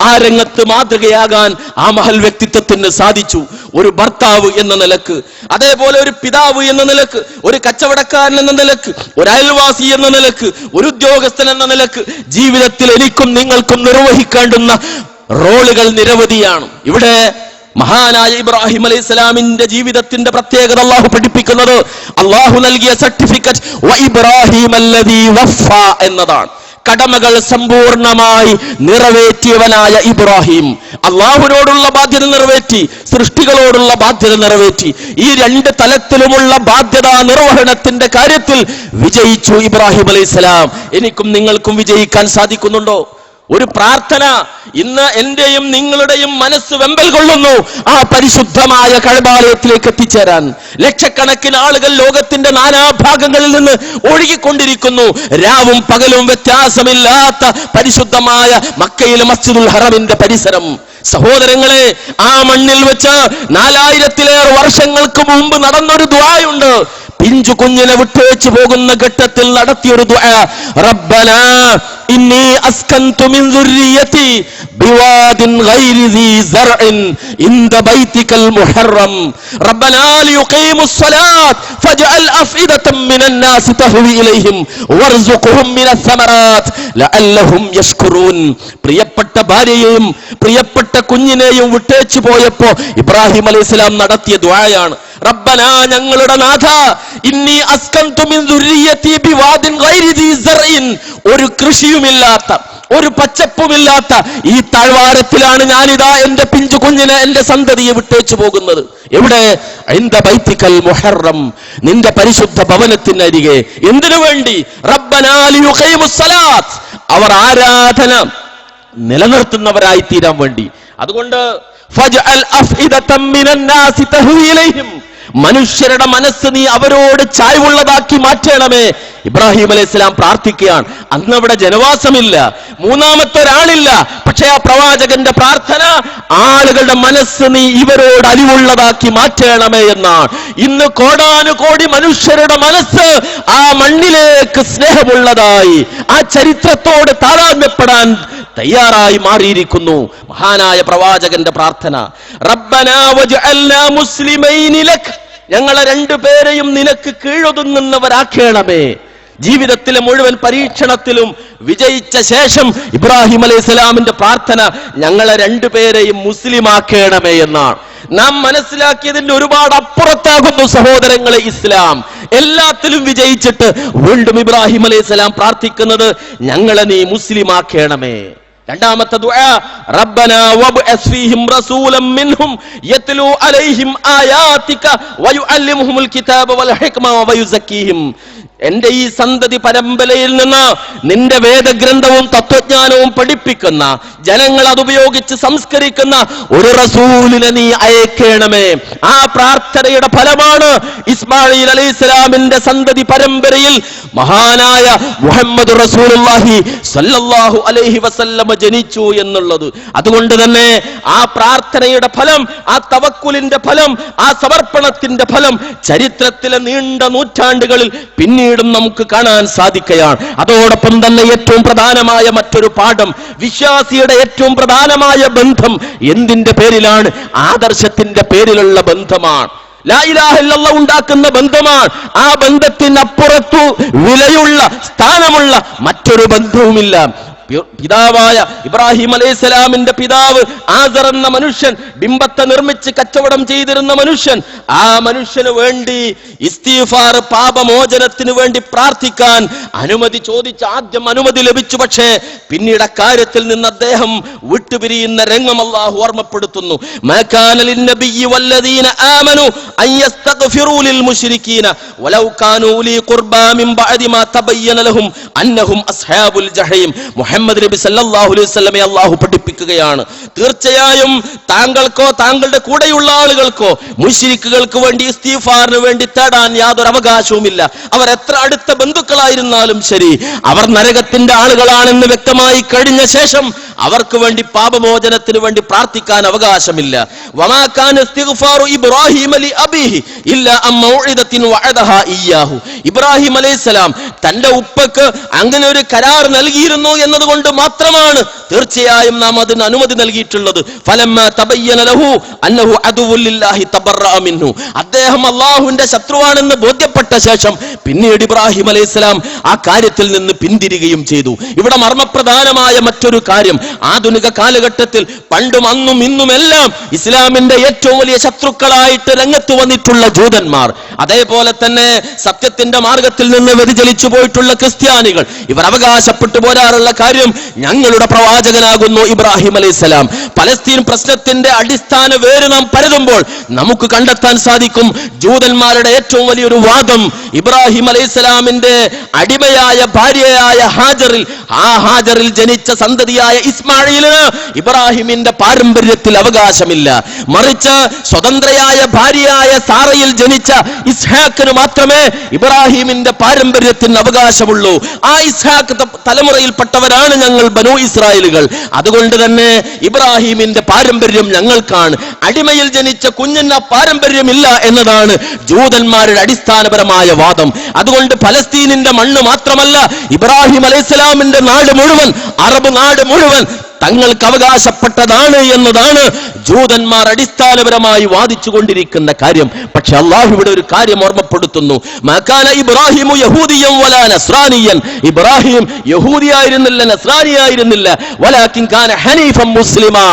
ആ രംഗത്ത് മാതൃകയാകാൻ ആ മഹൽ വ്യക്തിത്വത്തിന് സാധിച്ചു. ഒരു ഭർത്താവ് എന്ന നിലക്ക്, അതേപോലെ ഒരു പിതാവ് എന്ന നിലക്ക്, ഒരു കച്ചവടക്കാരൻ എന്ന നിലക്ക്, ഒരു അയൽവാസി എന്ന നിലക്ക്, ഒരു ഉദ്യോഗസ്ഥൻ എന്ന നിലക്ക് ജീവിതത്തിൽ എനിക്കും നിങ്ങൾക്കും നിർവഹിക്കേണ്ടുന്ന റോളുകൾ നിരവധിയാണ്. ഇവിടെ മഹാനായ ഇബ്രാഹിം അലൈഹിസ്സലാമിന്റെ ജീവിതത്തിന്റെ പ്രത്യേകത അല്ലാഹു പഠിപ്പിക്കുന്നത്, അല്ലാഹു നൽകിയ സർട്ടിഫിക്കറ്റ് വ ഇബ്രാഹിം അല്ലദീ വഫ എന്നതാണ്. കടമകൾ സമ്പൂർണമായി നിറവേറ്റിയവനായ ഇബ്രാഹിം അല്ലാഹുവിനോടുള്ള ബാധ്യത നിറവേറ്റി, സൃഷ്ടികളോടുള്ള ബാധ്യത നിറവേറ്റി. ഈ 2 തലത്തിലുമുള്ള ബാധ്യതാ നിർവഹണത്തിന്റെ കാര്യത്തിൽ വിജയിച്ചു ഇബ്രാഹിം അലൈഹിസ്സലാം. എനിക്കും നിങ്ങൾക്കും വിജയിക്കാൻ സാധിക്കുന്നുണ്ടോ? ഒരു പ്രാർത്ഥന ഇന്ന് എന്റെയും നിങ്ങളുടെയും മനസ്സ് വെമ്പൽ കൊള്ളുന്നു ആ പരിശുദ്ധമായ കഅബാലയത്തിലേക്ക് എത്തിച്ചേരാൻ. ലക്ഷക്കണക്കിന് ആളുകൾ ലോകത്തിന്റെ നാനാഭാഗങ്ങളിൽ നിന്ന് ഒഴുകിക്കൊണ്ടിരിക്കുന്നു. രാവും പകലും വ്യത്യാസമില്ലാത്ത പരിശുദ്ധമായ മക്കയിലെ മസ്ജിദുൽ ഹറമിന്റെ പരിസരം. സഹോദരങ്ങളെ, ആ മണ്ണിൽ വെച്ച് 4000-ലേറെ വർഷങ്ങൾക്ക് മുമ്പ് നടന്നൊരു ദുആയുണ്ട്. പിഞ്ചു കുഞ്ഞിനെ വിട്ടുവെച്ച് പോകുന്ന ഘട്ടത്തിൽ നടത്തിയൊരു ദുആ, റബ്ബനാ ഇന്നി അസ്കൻതു മിൻ ദുർരിയതി ബിവാദിൻ ഗൈരി ദീ സർഇൻ ഇൻദ ബൈതികൽ മുഹറം റബ്ബനാ ലിയുഖീമുസ് സ്വലാത്ത് ഫജ്അൽ അഫ്ഇദതൻ മിനൻ നാസി തഹ്വി ഇലൈഹിം വർസുഖ്ഹും മിനസ് സമറാത്ത് ലഅല്ലഹും യശ്കുറൂൻ. പ്രിയപ്പെട്ട ഭാര്യയെയും പ്രിയപ്പെട്ട കുഞ്ഞിനെയും വിട്ടേച്ചു പോയപ്പോ ഇബ്രാഹിം അലൈഹിസ്സലാം നടത്തിയ ദുആയാണ്, റബ്ബനാ ഞങ്ങളുടെ നാഥ, ഇന്നി അസ്കൻതു മിൻ ദുർരിയതി ബിവാദിൻ ഗൈരി ദീ സർഇൻ, ഒരു കൃഷിയുമില്ലാത്ത, ഒരു പച്ചപ്പുമില്ലാത്ത ഈ താഴ്വാരത്തിലാണ് ഞാനിതാ എന്റെ പിഞ്ചു കുഞ്ഞിനെ, എന്റെ സന്തതിയെ വിട്ടേച്ചു പോകുന്നത്. എവിടെ? ഇൻദ ബൈതികൽ മുഹറം, നിന്റെ പരിശുദ്ധ ഭവനത്തിനരികെ. എന്തിനു വേണ്ടി? റബ്ബനാ ലിയുഖീമുസ് സ്വലാത്ത്, അവർ ആരാധന നിലനിർത്തുന്നവരായി തീരാൻ വേണ്ടി. അതുകൊണ്ട് ഫജ്അൽ അഫ്ഇദതൻ മിനൻ നാസി തഹ്വി ഇലൈഹിം, മനുഷ്യരുടെ മനസ്സ് നീ അവരോട് ചായ്വുള്ളതാക്കി മാറ്റണമേ. ഇബ്രാഹിം അലൈഹിസ്സലാം പ്രാർത്ഥിക്കുകയാണ്. അന്ന് അവിടെ ജനവാസമില്ല, മൂന്നാമത്തെ ഒരാളില്ല. പക്ഷേ ആ പ്രവാചകന്റെ പ്രാർത്ഥന, ആളുകളുടെ മനസ്സ് നീ ഇവരോട് അലിവുള്ളതാക്കി മാറ്റണമേ എന്നാണ്. ഇന്ന് കോടാനുകോടി മനുഷ്യരുടെ മനസ്സ് ആ മണ്ണിലേക്ക് സ്നേഹമുള്ളതായി, ആ ചരിത്രത്തോട് താതാത്മ്യപ്പെടാൻ തയ്യാറായി മാറിയിരിക്കുന്നു. മഹാനായ പ്രവാചകന്റെ പ്രാർത്ഥന, റബ്ബനാ വജ്അൽനാ മുസ്ലിമൈനി ലക്, ഞങ്ങളെ 2 പേരെയും നിനക്ക് കീഴൊതുങ്ങുന്നവരാക്കണമേ. ജീവിതത്തിലെ മുഴുവൻ പരീക്ഷണത്തിലും വിജയിച്ച ശേഷം ഇബ്രാഹിം അലൈഹിസ്സലാമിന്റെ പ്രാർത്ഥന, ഞങ്ങളെ 2 പേരെയും മുസ്ലിമാക്കണമേ എന്നാണ്. നാം മനസ്സിലാക്കിയതിന്റെ ഒരുപാട് അപ്പുറത്താകുന്നു സഹോദരങ്ങളെ ഇസ്ലാം. എല്ലാത്തിലും വിജയിച്ചിട്ട് വീണ്ടും ഇബ്രാഹിം അലൈഹിസ്സലാം പ്രാർത്ഥിക്കുന്നത്, ഞങ്ങളെ നീ മുസ്ലിമാക്കണമേ. രണ്ടാമത്തെ ദുആ, റബ്ബനാ വബ്അസ് ഫീഹിം റസൂലൻ മിൻഹും യത്ലൂ അലൈഹിം ആയാതിക വയുഅല്ലിമുഹുൽ കിതാബ വൽ ഹിക്മ വയുസക്കീഹിം. എന്റെ ഈ സന്തതി പരമ്പരയിൽ നിന്ന് നിന്റെ വേദഗ്രന്ഥവും തത്വജ്ഞാനവും പഠിപ്പിക്കുന്ന, ജനങ്ങൾ അതുപയോഗിച്ച് സംസ്കരിക്കുന്ന ഒരു റസൂലിനെ നീ അയക്കണമേ. ആ പ്രാർത്ഥനയുടെ ഫലമാണ് ഇസ്മാഈൽ അലൈഹിസ്സലാമിന്റെ സന്തതി പരമ്പരയിൽ മഹാനായ മുഹമ്മദ് റസൂലുള്ളാഹി സ്വല്ലല്ലാഹു അലൈഹി വസല്ലമ ജനിച്ചു എന്നുള്ളത്. അതുകൊണ്ട് തന്നെ ആ പ്രാർത്ഥനയുടെ ഫലം, ആ തവക്കുലിന്റെ ഫലം, ആ സമർപ്പണത്തിന്റെ ഫലം ചരിത്രത്തിലെ നീണ്ട നൂറ്റാണ്ടുകളിൽ പിന്നീടും നമുക്ക് കാണാൻ സാധിക്കുകയാണ്. അതോടൊപ്പം തന്നെ ഏറ്റവും പ്രധാനമായ മറ്റൊരു പാഠം, വിശ്വാസിയുടെ ഏറ്റവും പ്രധാനമായ ബന്ധം എന്തിന്റെ പേരിലാണ്? ആദർശത്തിന്റെ പേരിലുള്ള ബന്ധമാണ്. ലാ ഇലാഹ ഇല്ലല്ലാഹ് ഉണ്ടാക്കുന്ന ബന്ധമാണ്. ആ ബന്ധത്തിനപ്പുറത്തു വിലയുള്ള സ്ഥാനമുള്ള മറ്റൊരു ബന്ധവുമില്ല. പിതാവായ ഇബ്രാഹിം അലൈഹിസ്സലാമിന്റെ പിതാവ് ആസർ എന്ന മനുഷ്യൻ, ബിംബത്തെ നിർമ്മിച്ച് കച്ചവടം ചെയ്തിരുന്ന മനുഷ്യൻ, ആ മനുഷ്യന് വേണ്ടി ഇസ്തിഗ്ഫാർ, പാപമോചനത്തിന് വേണ്ടി പ്രാർത്ഥിക്കാൻ അനുമതി ചോദിച്ച് ആദ്യം അനുമതി ലഭിച്ചു. പക്ഷേ പിന്നീട് അക്കാര്യത്തിൽ നിന്ന് അദ്ദേഹം വിട്ടുപിരിയുന്ന രംഗം അല്ലാഹു ഓർമ്മപ്പെടുത്തുന്നു. മാ കാന ലിന്നബിയ്യി വല്ലദീന ആമനു അൻ യസ്തഗ്ഫിറൂ ലിൽ മുശ്രികീന വലൗ കാനൂ ഉലീ ഖുർബാ മിൻ ബഅദി മാ തബയ്യന ലഹും അന്നഹും അസ്ഹാബുൽ ജഹീം. മുഹമ്മദ് നബി സല്ലല്ലാഹു അലൈഹി വസല്ലമയെ അല്ലാഹു പഠിപ്പിക്കുകയാണ്, തീർച്ചയായും താങ്കൾക്കോ താങ്കളുടെ കൂടെയുള്ള ആളുകൾക്കോ മുശ്രിക്കുകൾക്ക് വേണ്ടി ഇസ്തിഗ്ഫാറിന് വേണ്ടി തേടാൻ യാതൊരു അവകാശവുമില്ല. അവർ എത്ര അടുത്ത ബന്ധുക്കളായിരുന്നാലും ശരി, അവർ നരകത്തിന്റെ ആളുകളാണെന്ന് വ്യക്തമായി കഴിഞ്ഞ ശേഷം അവർക്ക് വേണ്ടി പാപമോചനത്തിന് വേണ്ടി പ്രാർത്ഥിക്കാൻ അവകാശമില്ല. വമാ കാന ഇസ്തിഗ്ഫാറു ഇബ്രാഹിം ലി അബീഹി ഇല്ലാ അൻ മൗഇദത്തിൻ വഅദഹാ ഇയ്യാഹു. ഇബ്രാഹിം അലൈഹിസ്സലാം തന്റെ ഉപ്പക്ക് അങ്ങനെ ഒരു കരാർ നൽകിയിരുന്നു എന്നതുകൊണ്ട് മാത്രമാണ് തീർച്ചയായും നാം അതിന് അനുമതി നൽകിയിട്ടുള്ളത്. ഫലമ്മാ തബയ്യന ലഹു അന്നഹു അദുവ്വുൽ ലില്ലാഹി തബറഅ മിൻഹു. അദ്ദേഹം അല്ലാഹുവിന്റെ ശത്രുവാണെന്ന് ബോധ്യപ്പെട്ട ശേഷം പിന്നീട് ഇബ്രാഹിം അലൈഹിസ്സലാം ആ കാര്യത്തിൽ നിന്ന് പിന്തിരിയുകയും ചെയ്തു. ഇവിടെ മർമ്മപ്രധാനമായ മറ്റൊരു കാര്യം, ആധുനിക കാലഘട്ടത്തിൽ പണ്ടും അന്നും ഇന്നുമെല്ലാം ഇസ്ലാമിന്റെ ഏറ്റവും വലിയ ശത്രുക്കളായിട്ട് രംഗത്ത് വന്നിട്ടുള്ള ജൂതന്മാർ, അതേപോലെ തന്നെ സത്യത്തിന്റെ മാർഗത്തിൽ നിന്ന് വ്യതിചലിച്ചു പോയിട്ടുള്ള ക്രിസ്ത്യാനികൾ, ഇവർ അവകാശപ്പെട്ടു പോരാറുള്ള കാര്യം ഞങ്ങളുടെ പ്രവാചകനാകുന്നു ഇബ്രാഹിം അലൈഹിസ്സലാം. പലസ്തീൻ പ്രശ്നത്തിന്റെ അടിസ്ഥാന വേര് നാം പരതുമ്പോൾ നമുക്ക് കണ്ടെത്താൻ സാധിക്കും, ജൂതന്മാരുടെ ഏറ്റവും വലിയൊരു വാദം ഇബ്രാഹിം അലൈഹിസ്സലാമിന്റെ അടിമയായ ഭാര്യയായ ഹാജറിൽ, ആ ഹാജറിൽ ജനിച്ച സന്തതിയായ ഇസ്മാഈലിന് ഇബ്രാഹിമിന്റെ പാരമ്പര്യത്തിൽ അവകാശമില്ല. മറിച്ച് സ്വതന്ത്രയായ ഭാര്യയായ സാറയിൽ ജനിച്ച ഇസ്ഹാക്കിന് മാത്രമേ ഇബ്രാഹിമിന്റെ പാരമ്പര്യത്തിന് അവകാശമുള്ളൂ. ആ ഇസ്ഹാക്ക് തലമുറയിൽപ്പെട്ടവരാണ് ഞങ്ങൾ ബനൂ ഇസ്രായേലുകൾ. അതുകൊണ്ട് തന്നെ ഇബ്രാഹിമിന്റെ പാരമ്പര്യം ഞങ്ങൾക്കാണ്. അടിമയിൽ ജനിച്ച കുഞ്ഞിന് പാരമ്പര്യമില്ല എന്നതാണ് ജൂതന്മാരുടെ അടിസ്ഥാനപരമായ വാദം. അതുകൊണ്ട് ഫലസ്തീനിന്റെ മണ്ണ് മാത്രമല്ല, ഇബ്രാഹിം അലൈഹിസ്സലാമിന്റെ നാട് മുഴുവൻ, അറബ് നാട് മുഴുവൻ തങ്ങൾക്ക് അവകാശപ്പെട്ടതാണ് എന്നതാണ് ജൂതന്മാർ അടിസ്ഥാനപരമായി വാദിച്ചു കൊണ്ടിരിക്കുന്ന കാര്യം. പക്ഷെ അല്ലാഹു ഇവിടെ ഒരു കാര്യം ഓർമ്മപ്പെടുത്തുന്നു, മകാന ഇബ്രാഹിമു യഹൂദിയൻ വലാ നസ്രാനിയൻ. ഇബ്രാഹിം യഹൂദിയായിരുന്നില്ല, നസ്രാനിയായിരുന്നില്ല. വലാകിൻ കാന ഹനീഫൻ മുസ്ലിമാ,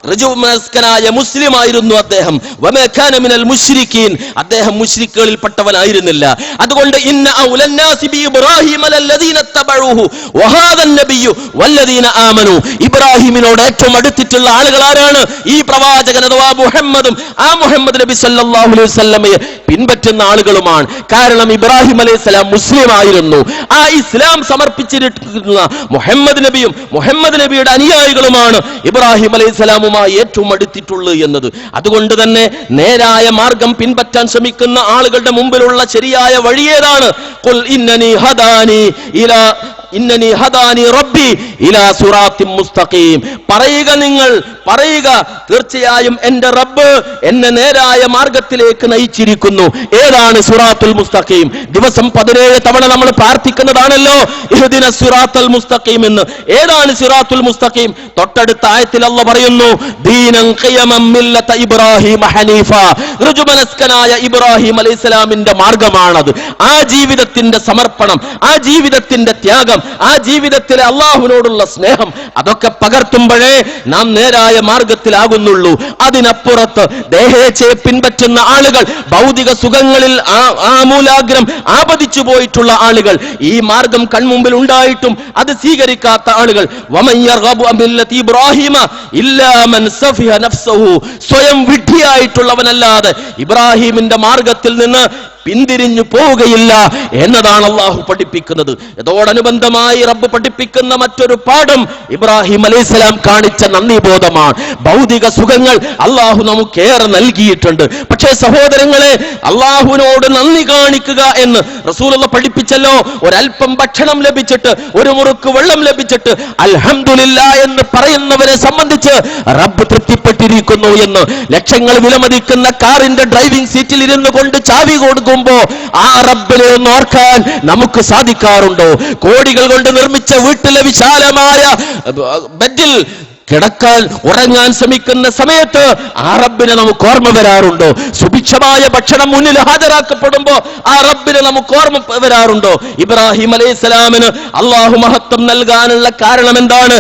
ഋജുമനസ്കനായ മുസ്ലിമായിരുന്നു അദ്ദേഹം. വമാ കാന മിനൽ മുശ്രിക്കീൻ, അദ്ദേഹം മുശ്രിക്കുകളിൽ പെട്ടവനായിരുന്നില്ല. അതുകൊണ്ട് ഇന്ന ഔലന്നാസി ബി ഇബ്രാഹിം ലല്ലദീന തബഊഹു വഹാദൻ നബിയ്യു വല്ലദീന ആമനു. ഇബ്രാഹിമിനോട് ഏറ്റവും അടുത്തിട്ടുള്ള ആളുകൾ ആരാണ്? ഈ പ്രവാചകൻ അഥവാ മുഹമ്മദും ആ മുഹമ്മദ് നബി സല്ലല്ലാഹു അലൈഹി വസല്ലമയെ പിൻപറ്റുന്ന ആളുകളുമാണ്. കാരണം ഇബ്രാഹിം അലൈഹിസ്സലാം മുസ്ലിം ആയിരുന്നു. ആ ഇസ്ലാം സമർപ്പിച്ചിരിക്കുന്ന മുഹമ്മദ് നബിയും മുഹമ്മദ് നബിയുടെ അനുയായികളുമാണ് ഇബ്രാഹിം അലൈഹിസ്സലാമും ഏറ്റവും അടുത്തിട്ടുള്ളത് എന്നത്. അതുകൊണ്ട് തന്നെ നേരായ മാർഗം പിൻപറ്റാൻ ശ്രമിക്കുന്ന ആളുകളുടെ മുമ്പിലുള്ള ശരിയായ വഴിയേതാണ്? ഖുൽ ഇന്നനി ഹദാനി റബ്ബി ഇലാ സിറാത്തിൻ മുസ്തഖീം. പറയുക, നിങ്ങൾ പറയുക, തീർച്ചയായും എന്റെ റബ്ബ് എന്നെ നേരായ മാർഗത്തിലേക്ക് നയിച്ചിരിക്കുന്നു. ഏതാണ് സിറാത്തുൽ മുസ്തഖീം? ദിവസം 17 തവണ നമ്മൾ പ്രാർത്ഥിക്കുന്നതാണല്ലോ ഇഹ്ദിന സിറാത്തുൽ മുസ്തഖീം എന്ന്. ഏതാണ് സിറാത്തുൽ മുസ്തഖീം? തൊട്ടടുത്ത ആയത്തിൽ അല്ലാഹു പറയുന്നു, ദീനൻ ഖിയമൻ മില്ലത ഇബ്രാഹിം ഹനീഫ. ഋജുമനസ്കനായ ഇബ്രാഹിം അലൈഹിസ്സലാമിന്റെ മാർഗമാണത്. ആ ജീവിതത്തിന്റെ സമർപ്പണം, ആ ജീവിതത്തിന്റെ ത്യാഗം, ആ ജീവിതത്തിലെ അള്ളാഹുവിനോടുള്ള സ്നേഹം, അതൊക്കെ പകർത്തുമ്പോഴേ നാം നേരായ മാർഗത്തിലാകുന്നുള്ളൂ. അതിനപ്പുറത്ത് ദേഹേച്ഛയെ പിൻപറ്റുന്ന ആളുകൾ, ഭൗതിക സുഖങ്ങളിൽ ആമൂലാഗ്രം ആപതിച്ചു പോയിട്ടുള്ള ആളുകൾ, ഈ മാർഗം കൺമുമ്പിൽ ഉണ്ടായിട്ടും അത് സ്വീകരിക്കാത്ത ആളുകൾ, വമൻ യർഗബു അൻ മില്ലതി ഇബ്രാഹിമ ഇല്ലാ മൻ സഫിഹ നഫ്സഹു, സ്വയം വിഡ്ഢിയായിട്ടുള്ളവനല്ലാതെ ഇബ്രാഹിമിന്റെ മാർഗത്തിൽ നിന്ന് പിന്തിരിഞ്ഞു പോവുകയില്ല എന്നതാണ് അള്ളാഹു പഠിപ്പിക്കുന്നത്. ഇതോടനുബന്ധമായി റബ്ബ് പഠിപ്പിക്കുന്ന മറ്റൊരു പാഠം ഇബ്രാഹിം അലൈഹിസ്സലാം കാണിച്ച നന്ദിബോധമാണ്. ഭൗതിക സുഖങ്ങൾ അള്ളാഹു നമുക്കേറെ നൽകിയിട്ടുണ്ട്. പക്ഷേ സഹോദരങ്ങളെ, അള്ളാഹുവിനോട് നന്ദി കാണിക്കുക എന്ന് റസൂലുള്ളാഹി പഠിപ്പിച്ചല്ലോ. ഒരൽപ്പം ഭക്ഷണം ലഭിച്ചിട്ട്, ഒരു മുറുക്ക് വെള്ളം ലഭിച്ചിട്ട് അൽഹംദുലില്ലാഹ് എന്ന് പറയുന്നവരെ സംബന്ധിച്ച് റബ്ബ് തൃപ്തിപ്പെട്ടിരിക്കുന്നു എന്ന്. ലക്ഷങ്ങൾ വിലമതിക്കുന്ന കാറിന്റെ ഡ്രൈവിംഗ് സീറ്റിൽ ഇരുന്നു കൊണ്ട് ചാവി കൊടുക്കും ആ റബ്ബിനെ ഒന്ന് ഓർക്കാൻ നമുക്ക് സാധിക്കാറുണ്ടോ? കോടികൾ കൊണ്ട് നിർമ്മിച്ച വീട്ടിലെ വിശാലമായ ബെഡിൽ കിടക്കാൻ ഉറങ്ങാൻ ശ്രമിക്കുന്ന സമയത്ത് ആ റബ്ബിനെ നമുക്ക് ഓർമ്മ വരാറുണ്ടോ? സുഭിക്ഷമായ ഭക്ഷണം മുന്നിൽ ഹാജരാക്കപ്പെടുമ്പോ ആ റബ്ബിനെ നമുക്ക് ഓർമ്മ വരാറുണ്ടോ? ഇബ്രാഹിം അലൈഹിസ്സലാമിന് അള്ളാഹു മഹത്വം നൽകാനുള്ള കാരണം എന്താണ്?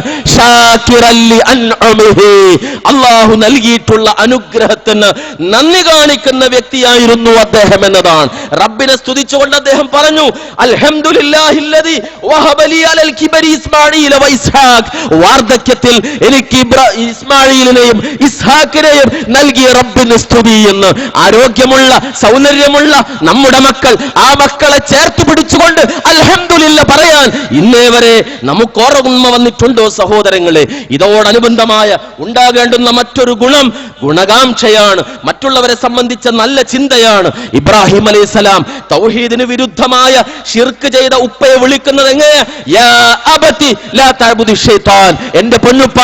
അള്ളാഹു നൽകിയിട്ടുള്ള അനുഗ്രഹത്തിന് നന്ദി കാണിക്കുന്ന വ്യക്തിയായിരുന്നു അദ്ദേഹം എന്നതാണ്. റബ്ബിനെ സ്തുതിച്ചുകൊണ്ട് അദ്ദേഹം പറഞ്ഞു, അൽഹംദുലില്ലാഹില്ലദീ വഹബ ലീ അലൽ കിബരി ഇസ്മാഈല വ ഇസ്ഹാഖ്. വാർദ്ധക്യത്തിൽ എനിക്ക് ഇസ്മാഈലിനെയും ഇസ്ഹാഖിനെയും നൽകിയ റബ്ബിന് സ്തുതി എന്ന്. ആരോഗ്യമുള്ള സൗന്ദര്യമുള്ള നമ്മുടെ മക്കൾ, ആ മക്കളെ ചേർത്ത് പിടിച്ചുകൊണ്ട് അൽഹംദുലില്ല പറയാൻ ഇന്നേ വരെ നമുക്ക് ഓർമ്മ വന്നിട്ടുണ്ടോ സഹോദരങ്ങളെ? ഇതോടനുബന്ധമായ ഉണ്ടാകേണ്ടുന്ന മറ്റൊരു ഗുണം ഗുണകാംക്ഷയാണ്, മറ്റുള്ളവരെ സംബന്ധിച്ച നല്ല ചിന്തയാണ്. ഇബ്രാഹിം അലൈഹിസ്സലാം തൗഹീദിന് വിരുദ്ധമായ ശിർക്ക് ചെയ്ത ഉപ്പയെ വിളിക്കുന്നത് എങ്ങനെ? യാ അബതി ലാ തഅബുദി ശൈത്താൻ. എന്റെ പൊന്നുപ്പ,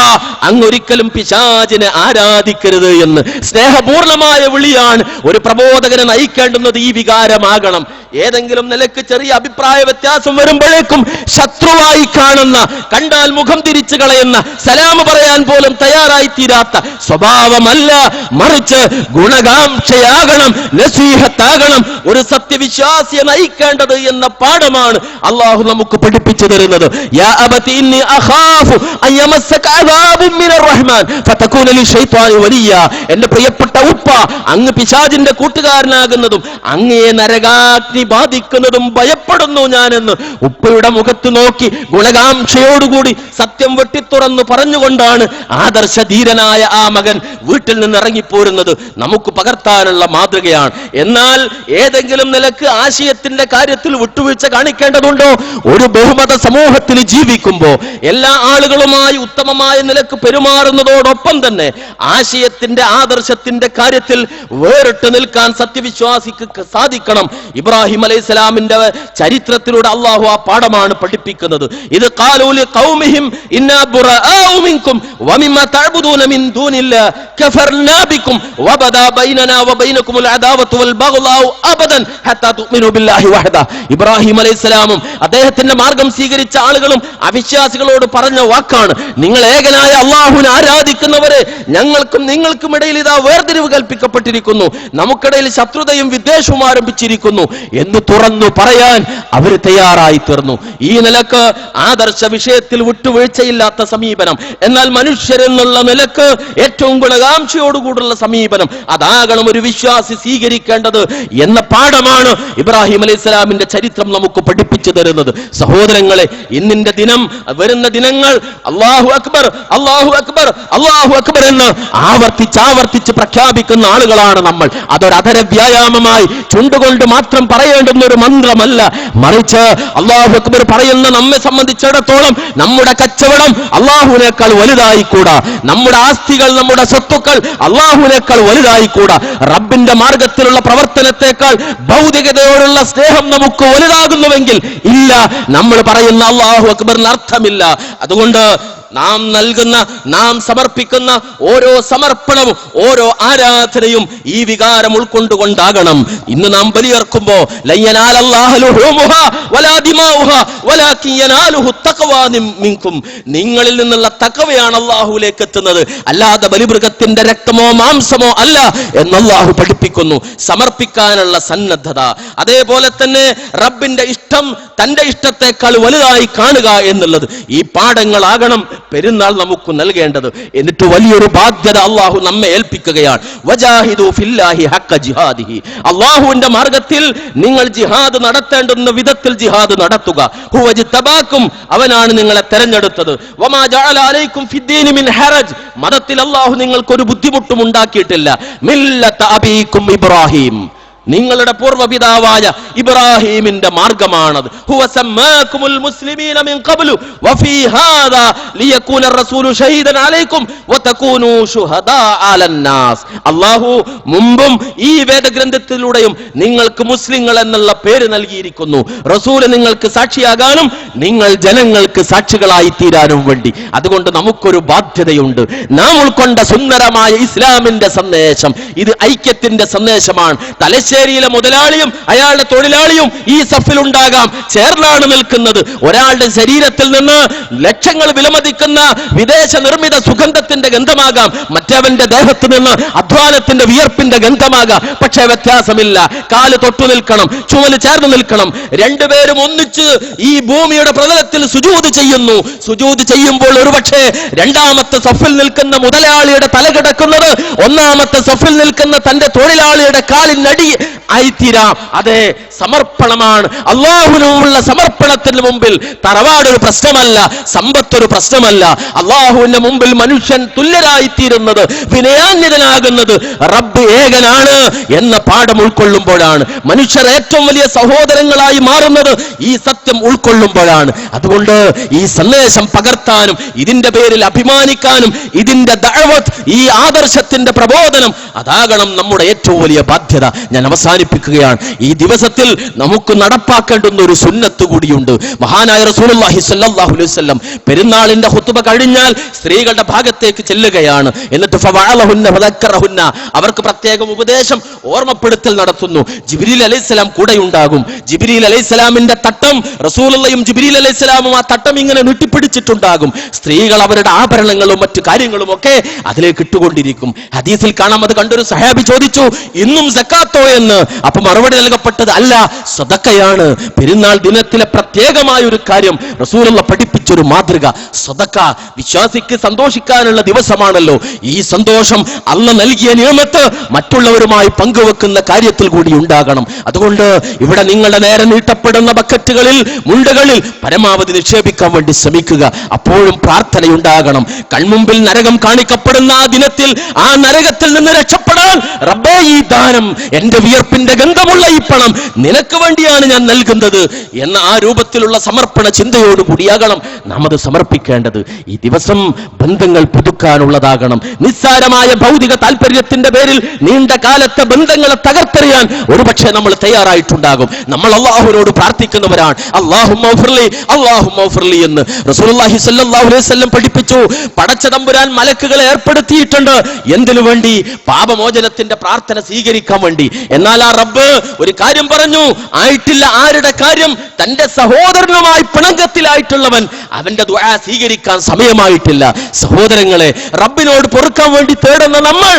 അങ്ങൊരിക്കലും പിശാചിനെ ആരാധിക്കരുത് എന്ന്. സ്നേഹപൂർണമായ വിളിയാണ്. ഒരു പ്രബോധകനെ നയിക്കേണ്ടുന്നത് ഈ വികാരമാകണം. ഏതെങ്കിലും നിലക്ക് ചെറിയ അഭിപ്രായ വ്യത്യാസം വരുമ്പോഴേക്കും ശത്രുവായി കാണുന്ന, കണ്ടാൽ മുഖം തിരിച്ചു കളയുന്ന, സലാം പറയാൻ പോലും തയ്യാറായി തീരാത്ത സ്വഭാവമല്ല, മറിച്ച് ഗുണകാംക്ഷയാകണം, നസീഹത്താകണം ഒരു സത്യവിശ്വാസിയെ നയിക്കേണ്ടത് എന്ന പാഠമാണ് അള്ളാഹു നമുക്ക് പഠിപ്പിച്ചു തരുന്നത്. യാ അബതി ഇന്നി അഖാഫു അൻ യമസ്സക അദാബുൻ മിനർ റഹ്മാൻ ഫതകൂന ലിശൈത്വാനി വലിയ. എന്റെ പ്രിയപ്പെട്ട ഉപ്പ, അങ്ങ് പിശാചിന്റെ കൂട്ടുകാരനാകുന്നതും അങ്ങയെ നരകാഗ്നി ബാധിക്കുന്നതും ഭയപ്പെടുന്നു ഞാനെന്ന് ഉപ്പയുടെ മുഖത്ത് നോക്കി ഗുണകാംക്ഷയോടുകൂടി സത്യം വെട്ടിത്തുറന്ന് പറഞ്ഞുകൊണ്ടാണ് ആദർശധീരനായ ആ മകൻ വീട്ടിൽ നിന്ന് ഇറങ്ങിപ്പോരുന്നത്. നമുക്ക് പകർത്താനുള്ള മാതൃകയാണ്. എന്നാൽ ഏതെങ്കിലും നിലക്ക് ആശയത്തിന്റെ കാര്യത്തിൽ വിട്ടുവീഴ്ച കാണിക്കേണ്ടതുണ്ടോ? ഒരു ബഹുമത സമൂഹത്തിൽ ജീവിക്കുമ്പോൾ എല്ലാ ആളുകളുമായി ഉത്തമമായ നിലക്ക് പെരുമാറുന്നതോടൊപ്പം തന്നെ ആശയത്തിന്റെ ആദർശത്തിന്റെ കാര്യത്തിൽ വേറിട്ട് നിൽക്കാൻ സത്യവിശ്വാസിക്ക് സാധിക്കണം. ഇബ്രാഹിം അലൈഹിസ്സലാമിന്റെ ചരിത്രത്തിലൂടെ അള്ളാഹു ആ പാഠമാണ് പഠിപ്പിക്കുന്നത്. ഇത് ഖാലൂ ലിഖൗമിഹിം ഇന്നാ ബുറാഉ മിൻകും വമിമ്മാ തഅബുദൂന മിൻ ദൂനില്ലാ കഫർനാ ബികും വബദാ ബൈനനാ വബൈനകുമുൽ അദാവത്തു വൽ ബഗ്ളാഉ അബദൻ ഹത്താ തുഅ്മിനൂ ബില്ലാഹി വഹദ. ഇബ്രാഹിം അലൈഹിസ്സലാമും അദ്ദേഹത്തിന്റെ മാർഗം സ്വീകരിച്ച ആളുകളും അവിശ്വാസികളോട് പറഞ്ഞ വാക്കാണ്, നിങ്ങൾ ഏകനായ അള്ളാഹുവിനെ ആരാധിക്കുന്നവരെ, ഞങ്ങൾക്കും നിങ്ങൾക്കും ഇടയിൽ ഇതാ വേർതിരിവ് കൽപ്പിക്കപ്പെട്ടിരിക്കുന്നു, നമുക്കിടയിൽ ശത്രുതയും വിദ്വേഷവും ആരംഭിച്ചിരിക്കുന്നു എന്ന് തുറന്നു പറയാൻ അവർ തയ്യാറായി തീർന്നു. ഈ നിലക്ക് ആദർശ വിഷയത്തിൽ വിട്ടുവീഴ്ചയില്ലാത്ത സമീപനം, എന്നാൽ മനുഷ്യരെന്നുള്ള നിലക്ക് ഏറ്റവും ഗുണകാംക്ഷയോടുകൂടുള്ള സമീപനം, അതാകണം ഒരു വിശ്വാസി സ്വീകരിക്കേണ്ടത് എന്ന പാഠമാണ് ഇബ്രാഹിം അലൈഹിസ്സലാമിന്റെ ചരിത്രം നമുക്ക് പഠിപ്പിച്ചു തരുന്നത്. സഹോദരങ്ങളെ, ഇന്നിന്റെ ദിനം, വരുന്ന ദിനങ്ങൾ അല്ലാഹു അക്ബർ അല്ലാഹു അക്ബർ അല്ലാഹു അക്ബർ എന്ന് ആവർത്തിച്ച് പ്രഖ്യാപിക്കുന്ന ആളുകളാണ് നമ്മൾ. അതൊരു അധര വ്യായാമമായി ചുണ്ടുകൊണ്ട് മാത്രം പറയേണ്ടുന്ന ഒരു മന്ത്രമല്ല, മറിച്ച് അല്ലാഹു അക്ബർ പറയുന്ന നമ്മെ സംബന്ധിച്ചിടത്തോളം നമ്മുടെ കച്ചവടം അല്ലാഹുവിനേക്കാൾ വലുതായിക്കൂടാ, നമ്മുടെ ആസ്തികൾ, നമ്മുടെ സ്വത്തുക്കൾ അല്ലാഹുവിനേക്കാൾ വലുതായിക്കൂടാ, റബ്ബിന്റെ മാർഗത്തിലുള്ള പ്രവർത്തനത്തെക്കാൾ ഭൗതികതയോടുള്ള സ്നേഹം നമുക്ക് വലുതാകുന്നുവെങ്കിൽ ഇല്ല, നമ്മൾ പറയുന്ന അല്ലാഹു അക്ബറിന് അർത്ഥമില്ല. അതുകൊണ്ട് നാം നൽകുന്ന, നാം സമർപ്പിക്കുന്ന ഓരോ സമർപ്പണവും, ഓരോ ആരാധനയും ഈ വികാരം ഉൾക്കൊണ്ടുകൊണ്ടാകണം. ഇന്ന് നാം ബലിയർക്കുമ്പോ നിങ്ങളിൽ നിന്നുള്ള തഖ്വയാണ് അല്ലാഹുവിലേക്ക് എത്തുന്നത്, അല്ലാതെ ബലിമൃഗത്തിന്റെ രക്തമോ മാംസമോ അല്ല എന്ന് അല്ലാഹു പഠിപ്പിക്കുന്നു. സമർപ്പിക്കാനുള്ള സന്നദ്ധത, അതേപോലെ തന്നെ റബ്ബിന്റെ ഇഷ്ടം തന്റെ ഇഷ്ടത്തെക്കാൾ വലുതായി കാണുക എന്നുള്ളത്, ഈ പാഠങ്ങളാകണം പെരുന്നാൾ നമുക്ക് നൽകേണ്ടത്. എന്നിട്ട് വലിയൊരു ബാധ്യത അള്ളാഹു നമ്മെ ഏൽപ്പിക്കുകയാണ്. വജാഹിദു ഫില്ലാഹി ഹഖ്ക ജിഹാദിഹി. അള്ളാഹുവിന്റെ മാർഗത്തിൽ നിങ്ങൾ ജിഹാദ് നടത്തേണ്ടുന്ന വിധത്തിൽ ജിഹാദ് നടത്തുക. ഹുവജ്തബാക്കും, അവനാണ് നിങ്ങളെ തെരഞ്ഞെടുത്തത്. വമാ ജഅല അലൈക്കും ഫിദ്ദീനി മിൻ ഹറജ്, മതത്തിൽ അള്ളാഹു നിങ്ങൾക്കൊരു ബുദ്ധിമുട്ടും ഉണ്ടാക്കിയിട്ടില്ല. മില്ലത അബീക്കും ഇബ്രാഹിം, നിങ്ങളുടെ പൂർവ്വപിതാവായ ഇബ്രാഹിമിന്റെ മാർഗമാണത്. ഹുവ സമ്മാകുമുൽ മുസ്ലിമീന മിൻ ഖബ്ലു വഫീ ഹാദാ ലിയകൂന റസൂലു ഷഹീദൻ അലൈക്കും വതകൂനൂ ശുഹദാ അലന്നാസ്. അല്ലാഹു മുമ്പും ഈ വേദഗ്രന്ഥത്തിലൂടെയും നിങ്ങൾക്ക് മുസ്ലിങ്ങൾ എന്നുള്ള പേര് നൽകിയിരിക്കുന്നു, റസൂൽ നിങ്ങൾക്ക് സാക്ഷിയാകാനും നിങ്ങൾ ജനങ്ങൾക്ക് സാക്ഷികളായി തീരാനും വേണ്ടി. അതുകൊണ്ട് നമുക്കൊരു ബാധ്യതയുണ്ട്. നാം ഉൾക്കൊണ്ട സുന്ദരമായ ഇസ്ലാമിന്റെ സന്ദേശം ഇത് ഐക്യത്തിന്റെ സന്ദേശമാണ്. തലശ്ശേരി കച്ചേരിയിലെ മുതലാളിയും അയാളുടെ തൊഴിലാളിയും ഈ സഫിൽ ഉണ്ടാകാം, ചേർന്നാണ് നിൽക്കുന്നത്. ഒരാളുടെ ശരീരത്തിൽ നിന്ന് ലക്ഷങ്ങൾ വിലമതിക്കുന്ന വിദേശ നിർമ്മിത സുഗന്ധത്തിന്റെ ഗന്ധമാകാം, മറ്റവന്റെ ദേഹത്ത് നിന്ന് അധ്വാനത്തിന്റെ വിയർപ്പിന്റെ ഗന്ധമാകാം. പക്ഷേ വ്യത്യാസമില്ല. കാല് തൊട്ടു നിൽക്കണം, ചുമല് ചേർന്ന് നിൽക്കണം. രണ്ടുപേരും ഒന്നിച്ച് ഈ ഭൂമിയുടെ പ്രതലത്തിൽ സുജൂദ് ചെയ്യുന്നു. സുജൂദ് ചെയ്യുമ്പോൾ ഒരുപക്ഷെ രണ്ടാമത്തെ സഫിൽ നിൽക്കുന്ന മുതലാളിയുടെ തല കിടക്കുന്നത് ഒന്നാമത്തെ സഫിൽ നിൽക്കുന്ന തന്റെ തൊഴിലാളിയുടെ കാലിനടി ആയിത്തീരാം. അതെ, സമർപ്പണമാണ്. അള്ളാഹുവിനുള്ള സമർപ്പണത്തിന് മുമ്പിൽ തറവാട് ഒരു പ്രശ്നമല്ല, സമ്പത്തൊരു പ്രശ്നമല്ല. അള്ളാഹുവിന്റെ മുമ്പിൽ മനുഷ്യൻ തുല്യരായിത്തീരുന്നത്, വിനയാന്യതനാകുന്നത് റബ്ബ് ഏകനാണ് എന്ന പാഠം ഉൾക്കൊള്ളുമ്പോഴാണ്. മനുഷ്യർ ഏറ്റവും വലിയ സഹോദരങ്ങളായി മാറുന്നത് ഈ സത്യം ഉൾക്കൊള്ളുമ്പോഴാണ്. അതുകൊണ്ട് ഈ സന്ദേശം പകർത്താനും ഇതിന്റെ പേരിൽ അഭിമാനിക്കാനും ഇതിന്റെ ദഅവത്ത്, ഈ ആദർശത്തിന്റെ പ്രബോധനം, അതാകണം നമ്മുടെ ഏറ്റവും വലിയ ബാധ്യത. ഞാൻ അവസാനിപ്പിക്കുകയാണ്. ഈ ദിവസത്തിൽ നമുക്ക് നടപ്പാക്കേണ്ടുന്ന ഒരു സുന്നത്ത് കൂടിയുണ്ട്. മഹാനായ റസൂലുള്ളാഹി സ്വല്ലല്ലാഹു അലൈഹി വസല്ലം പെരുന്നാളിന്റെ ഖുത്ബ കഴിഞ്ഞാൽ സ്ത്രീകളുടെ ഭാഗത്തേക്ക് ചെല്ലുകയാണ്. എന്നിട്ട് ഫവഅലഹുന്ന വദക്കറഹുന്ന, അവർക്ക് പ്രത്യേകം ഉപദേശം, ഓർമ്മപ്പെടുത്തൽ നടത്തുന്നു. ജിബ്രീൽ അലൈഹിസ്സലാം കൂടെ ഉണ്ടാകും. ജിബ്രീൽ അലൈഹിസ്സലാമിന്റെ തട്ടം റസൂലുള്ളാഹിയും ജിബ്രീൽ അലൈഹിസ്സലാമും ആ തട്ടം ഇങ്ങനെ നീട്ടിപ്പിടിച്ചിട്ടുണ്ടാകും. സ്ത്രീകൾ അവരുടെ ആഭരണങ്ങളും മറ്റു കാര്യങ്ങളും ഒക്കെ അതിലേക്ക് ഇട്ടുകൊണ്ടിരിക്കും. ഹദീസിൽ കാണാം, അത് കണ്ടൊരു സഹാബി ചോദിച്ചു, ഇന്നും സക്കാത്തോ എന്ന്. അപ്പൊ മറുപടി നൽകപ്പെട്ടത് അല്ല, സദക്കയാണ്. പെരുന്നാൾ ദിനത്തിലെ പ്രത്യേകമായ ഒരു കാര്യം റസൂലുള്ള പഠിപ്പിച്ചൊരു മാതൃക. സദക്ക വിശ്വാസിക്ക് സന്തോഷിക്കാനുള്ള ദിവസമാണല്ലോ. ഈ സന്തോഷം അല്ലാഹ് നൽകിയ നിഅമത്ത് മറ്റുള്ളവരുമായി പങ്കുവെക്കുന്ന കാര്യത്തിൽ കൂടി ഉണ്ടാകണം. അതുകൊണ്ട് ഇവിടെ നിങ്ങളുടെ നേരെ നീട്ടപ്പെടുന്ന ബക്കറ്റുകളിൽ, മുണ്ടുകളിൽ പരമാവധി നിക്ഷേപിക്കാൻ വേണ്ടി ശ്രമിക്കുക. അപ്പോഴും പ്രാർത്ഥനയുണ്ടാകണം. കൺമുമ്പിൽ നരകം കാണിക്കപ്പെടുന്ന ആ ദിനത്തിൽ ആ നരകത്തിൽ നിന്ന് രക്ഷപ്പെടാൻ, റബ്ബേ ഈ ദാനം, എന്റെ വിയർപ്പിന്റെ ഗന്ധമുള്ള ഈ പണം നിനക്ക് വേണ്ടിയാണ് ഞാൻ നൽകുന്നത് എന്ന ആ രൂപത്തിലുള്ള സമർപ്പണ ചിന്തയോടുകൂടിയാകണം നാം അത് സമർപ്പിക്കേണ്ടത്. ഈ ദിവസം ബന്ധങ്ങൾ പുതുക്കാനുള്ളതാകണം. നിസ്സാരമായ ഭൗതിക താല്പര്യത്തിന്റെ പേരിൽ നീണ്ട കാലത്തെ ബന്ധങ്ങളെ തകർത്തെറിയാൻ ഒരുപക്ഷെ നമ്മൾ തയ്യാറായിട്ടുണ്ടാകും. നമ്മൾ അള്ളാഹുവിനോട് പ്രാർത്ഥിക്കുന്നവരാണ്. അല്ലാഹുമ്മഗ്ഫിർലി എന്ന് റസൂലുള്ളാഹി സ്വല്ലല്ലാഹു അലൈഹി വസല്ലം പഠിപ്പിച്ചു. പടച്ച തമ്പുരാൻ മലക്കുകളെ ഏർപ്പെടുത്തിയിട്ടുണ്ട്. എന്തിനു വേണ്ടി? പാപമോചനത്തിന്റെ പ്രാർത്ഥന സ്വീകരിക്കാൻ വേണ്ടി. എന്നാൽ ആ റബ്ബ് ഒരു കാര്യം പറഞ്ഞു, ആയിട്ടില്ല ആരുടെ കാര്യം? തന്റെ സഹോദരനുമായി പിണക്കത്തിലായിട്ടുള്ളവൻ, അവന്റെ ദുആ സ്വീകരിക്കാൻ സമയമായിട്ടില്ല. സഹോദരങ്ങളെ, റബ്ബിനോട് പൊറുക്കാൻ വേണ്ടി തേടുന്ന നമ്മൾ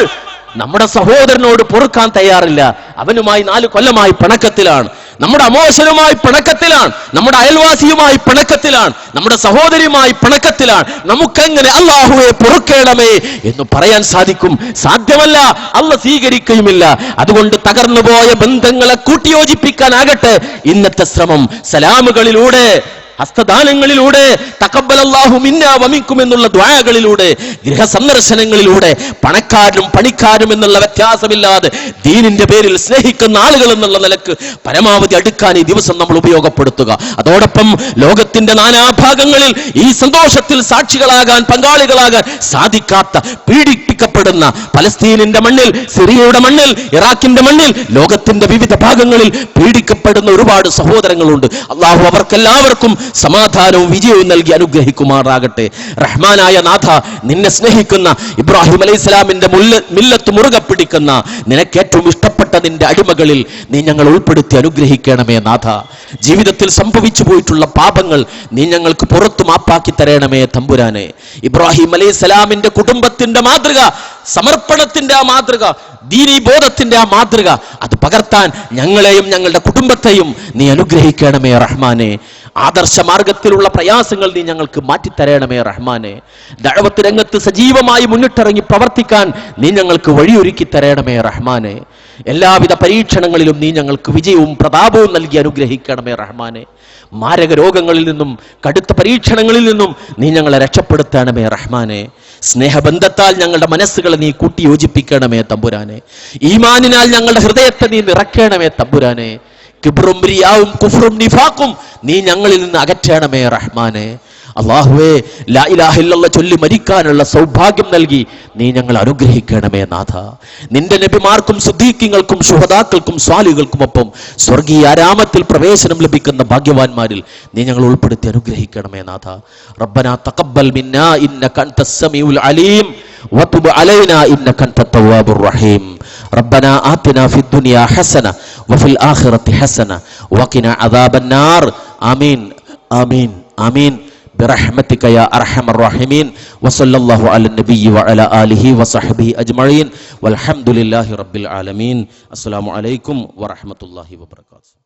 നമ്മുടെ സഹോദരനോട് പൊറുക്കാൻ തയ്യാറില്ല. അവനുമായി 4 കൊല്ലമായി പിണക്കത്തിലാണ്, നമ്മുടെ അമോശനുമായി പിണക്കത്തിലാണ്, നമ്മുടെ അയൽവാസിയുമായി പിണക്കത്തിലാണ്, നമ്മുടെ സഹോദരിയുമായി പിണക്കത്തിലാണ്. നമുക്കെങ്ങനെ അല്ലാഹുവേ പൊറുക്കേണമേ എന്ന് പറയാൻ സാധിക്കും? സാധ്യമല്ല, അല്ലാഹ് സ്വീകരിക്കുകയുമില്ല. അതുകൊണ്ട് തകർന്നുപോയ ബന്ധങ്ങളെ കൂട്ടിയോജിപ്പിക്കാനാകട്ടെ ഇന്നത്തെ ശ്രമം. സലാമുകളിലൂടെ, ഹസ്തദാനങ്ങളിലൂടെ, തഖബ്ബലല്ലാഹു മിന്നാ വമിൻകും എന്നുള്ള ദുആകളിലൂടെ, ഗൃഹസന്ദർശനങ്ങളിലൂടെ, പണക്കാരും പണിക്കാരും എന്നുള്ള വ്യത്യാസമില്ലാതെ ദീനിന്റെ പേരിൽ സ്നേഹിക്കുന്ന ആളുകൾ എന്നുള്ള നിലക്ക് പരമാവധി അടുക്കാൻ ഈ ദിവസം നമ്മൾ ഉപയോഗപ്പെടുത്തുക. അതോടൊപ്പം ലോകത്തിന്റെ നാനാഭാഗങ്ങളിൽ ഈ സന്തോഷത്തിൽ സാക്ഷികളാകാൻ, പങ്കാളികളാകാൻ സാധിക്കാത്ത, പീഡിപ്പിക്കപ്പെടുന്ന പലസ്തീനിന്റെ മണ്ണിൽ, സിറിയയുടെ മണ്ണിൽ, ഇറാഖിന്റെ മണ്ണിൽ, ലോകത്തിന്റെ വിവിധ ഭാഗങ്ങളിൽ പീഡിക്കപ്പെടുന്ന ഒരുപാട് സഹോദരങ്ങളുണ്ട്. അള്ളാഹു അവർക്കെല്ലാവർക്കും സമാധാനവും വിജയവും നൽകി അനുഗ്രഹിക്കുമാറാകട്ടെ. റഹ്മാനായ നാഥ, നിന്നെ സ്നേഹിക്കുന്ന, ഇബ്രാഹിം അലൈഹിസ്സലാമിന്റെ മില്ലത്ത് മുറുകെ പിടിക്കുന്ന, നിനക്ക് ഏറ്റവും ഇഷ്ടപ്പെട്ട നിന്റെ അടിമകളിൽ നീ ഞങ്ങൾ ഉൾപ്പെടുത്തി അനുഗ്രഹിക്കണമേ നാഥ. ജീവിതത്തിൽ സംഭവിച്ചു പോയിട്ടുള്ള പാപങ്ങൾ നീ ഞങ്ങൾക്ക് പുറത്തു മാപ്പാക്കി തരണമേ തമ്പുരാനെ. ഇബ്രാഹിം അലൈഹിസ്സലാമിന്റെ കുടുംബത്തിന്റെ മാതൃക, സമർപ്പണത്തിന്റെ ആ മാതൃക, ദീനീ ബോധത്തിന്റെ ആ മാതൃക, അത് പകർത്താൻ ഞങ്ങളെയും ഞങ്ങളുടെ കുടുംബത്തെയും നീ അനുഗ്രഹിക്കണമേ റഹ്മാനെ. ആദർശ മാർഗത്തിലുള്ള പ്രയാസങ്ങൾ നീ ഞങ്ങൾക്ക് മാറ്റിത്തരണമേ റഹ്മാനെ. ദഅവത്ത് രംഗത്ത് സജീവമായി മുന്നിട്ടിറങ്ങി പ്രവർത്തിക്കാൻ നീ ഞങ്ങൾക്ക് വഴിയൊരുക്കി തരണമേ റഹ്മാനെ. എല്ലാവിധ പരീക്ഷണങ്ങളിലും നീ ഞങ്ങൾക്ക് വിജയവും പ്രതാപവും നൽകി അനുഗ്രഹിക്കണമേ റഹ്മാനെ. മാരക രോഗങ്ങളിൽ നിന്നും കടുത്ത പരീക്ഷണങ്ങളിൽ നിന്നും നീ ഞങ്ങളെ രക്ഷപ്പെടുത്തണമേ റഹ്മാനെ. സ്നേഹബന്ധത്താൽ ഞങ്ങളുടെ മനസ്സുകളെ നീ കൂട്ടി യോജിപ്പിക്കണമേ തമ്പുരാനെ. ഈമാനിനാൽ ഞങ്ങളുടെ ഹൃദയത്തെ നീ നിറയ്ക്കണമേ തമ്പുരാനെ. കിബ്റും റിയാവും കുഫ്റും നിഫാഖും നീ ഞങ്ങളിൽ നിന്ന് അകറ്റണമേ റഹ്മാനെ. അല്ലാഹുവേ, ലാ ഇലാഹ ഇല്ലല്ലാഹ് ചൊല്ലി മരിക്കാനുള്ള സൗഭാഗ്യം നൽകി നീ ഞങ്ങൾ അനുഗ്രഹിക്കണമേ നാഥ. നിന്റെ നബിമാർക്കും സിദ്ദീഖീങ്ങൾക്കും ശുഹദാക്കൾക്കും സ്വാലിഹുകൾക്കുമൊപ്പം സ്വർഗീയ ആരാമത്തിൽ പ്രവേശനം ലഭിക്കുന്ന ഭാഗ്യവാന്മാരിൽ നീ ഞങ്ങൾ ഉൾപ്പെടുത്തി അനുഗ്രഹിക്കണമേ നാഥ. റബ്ബനാ തഖബ്ബൽ മിന്നാ ഇന്നക അൻതസ് സമീഉൽ അലീം വതുബ് അലൈനാ ഇന്നക അൻതത് തവ്വാബുർ റഹീം. റബ്ബനാ ആതിനാ ഫിദ്ദുനിയാ ഹസന വഫിൽ ആഖിറതി ഹസന വഖിനാ അദാബന്നാർ. ആമീൻ ആമീൻ ആമീൻ برحمتك يا أرحم الراحمين وصلى الله على النبي وعلى آله وصحبه أجمعين والحمد لله رب العالمين. السلام عليكم ورحمة الله وبركاته.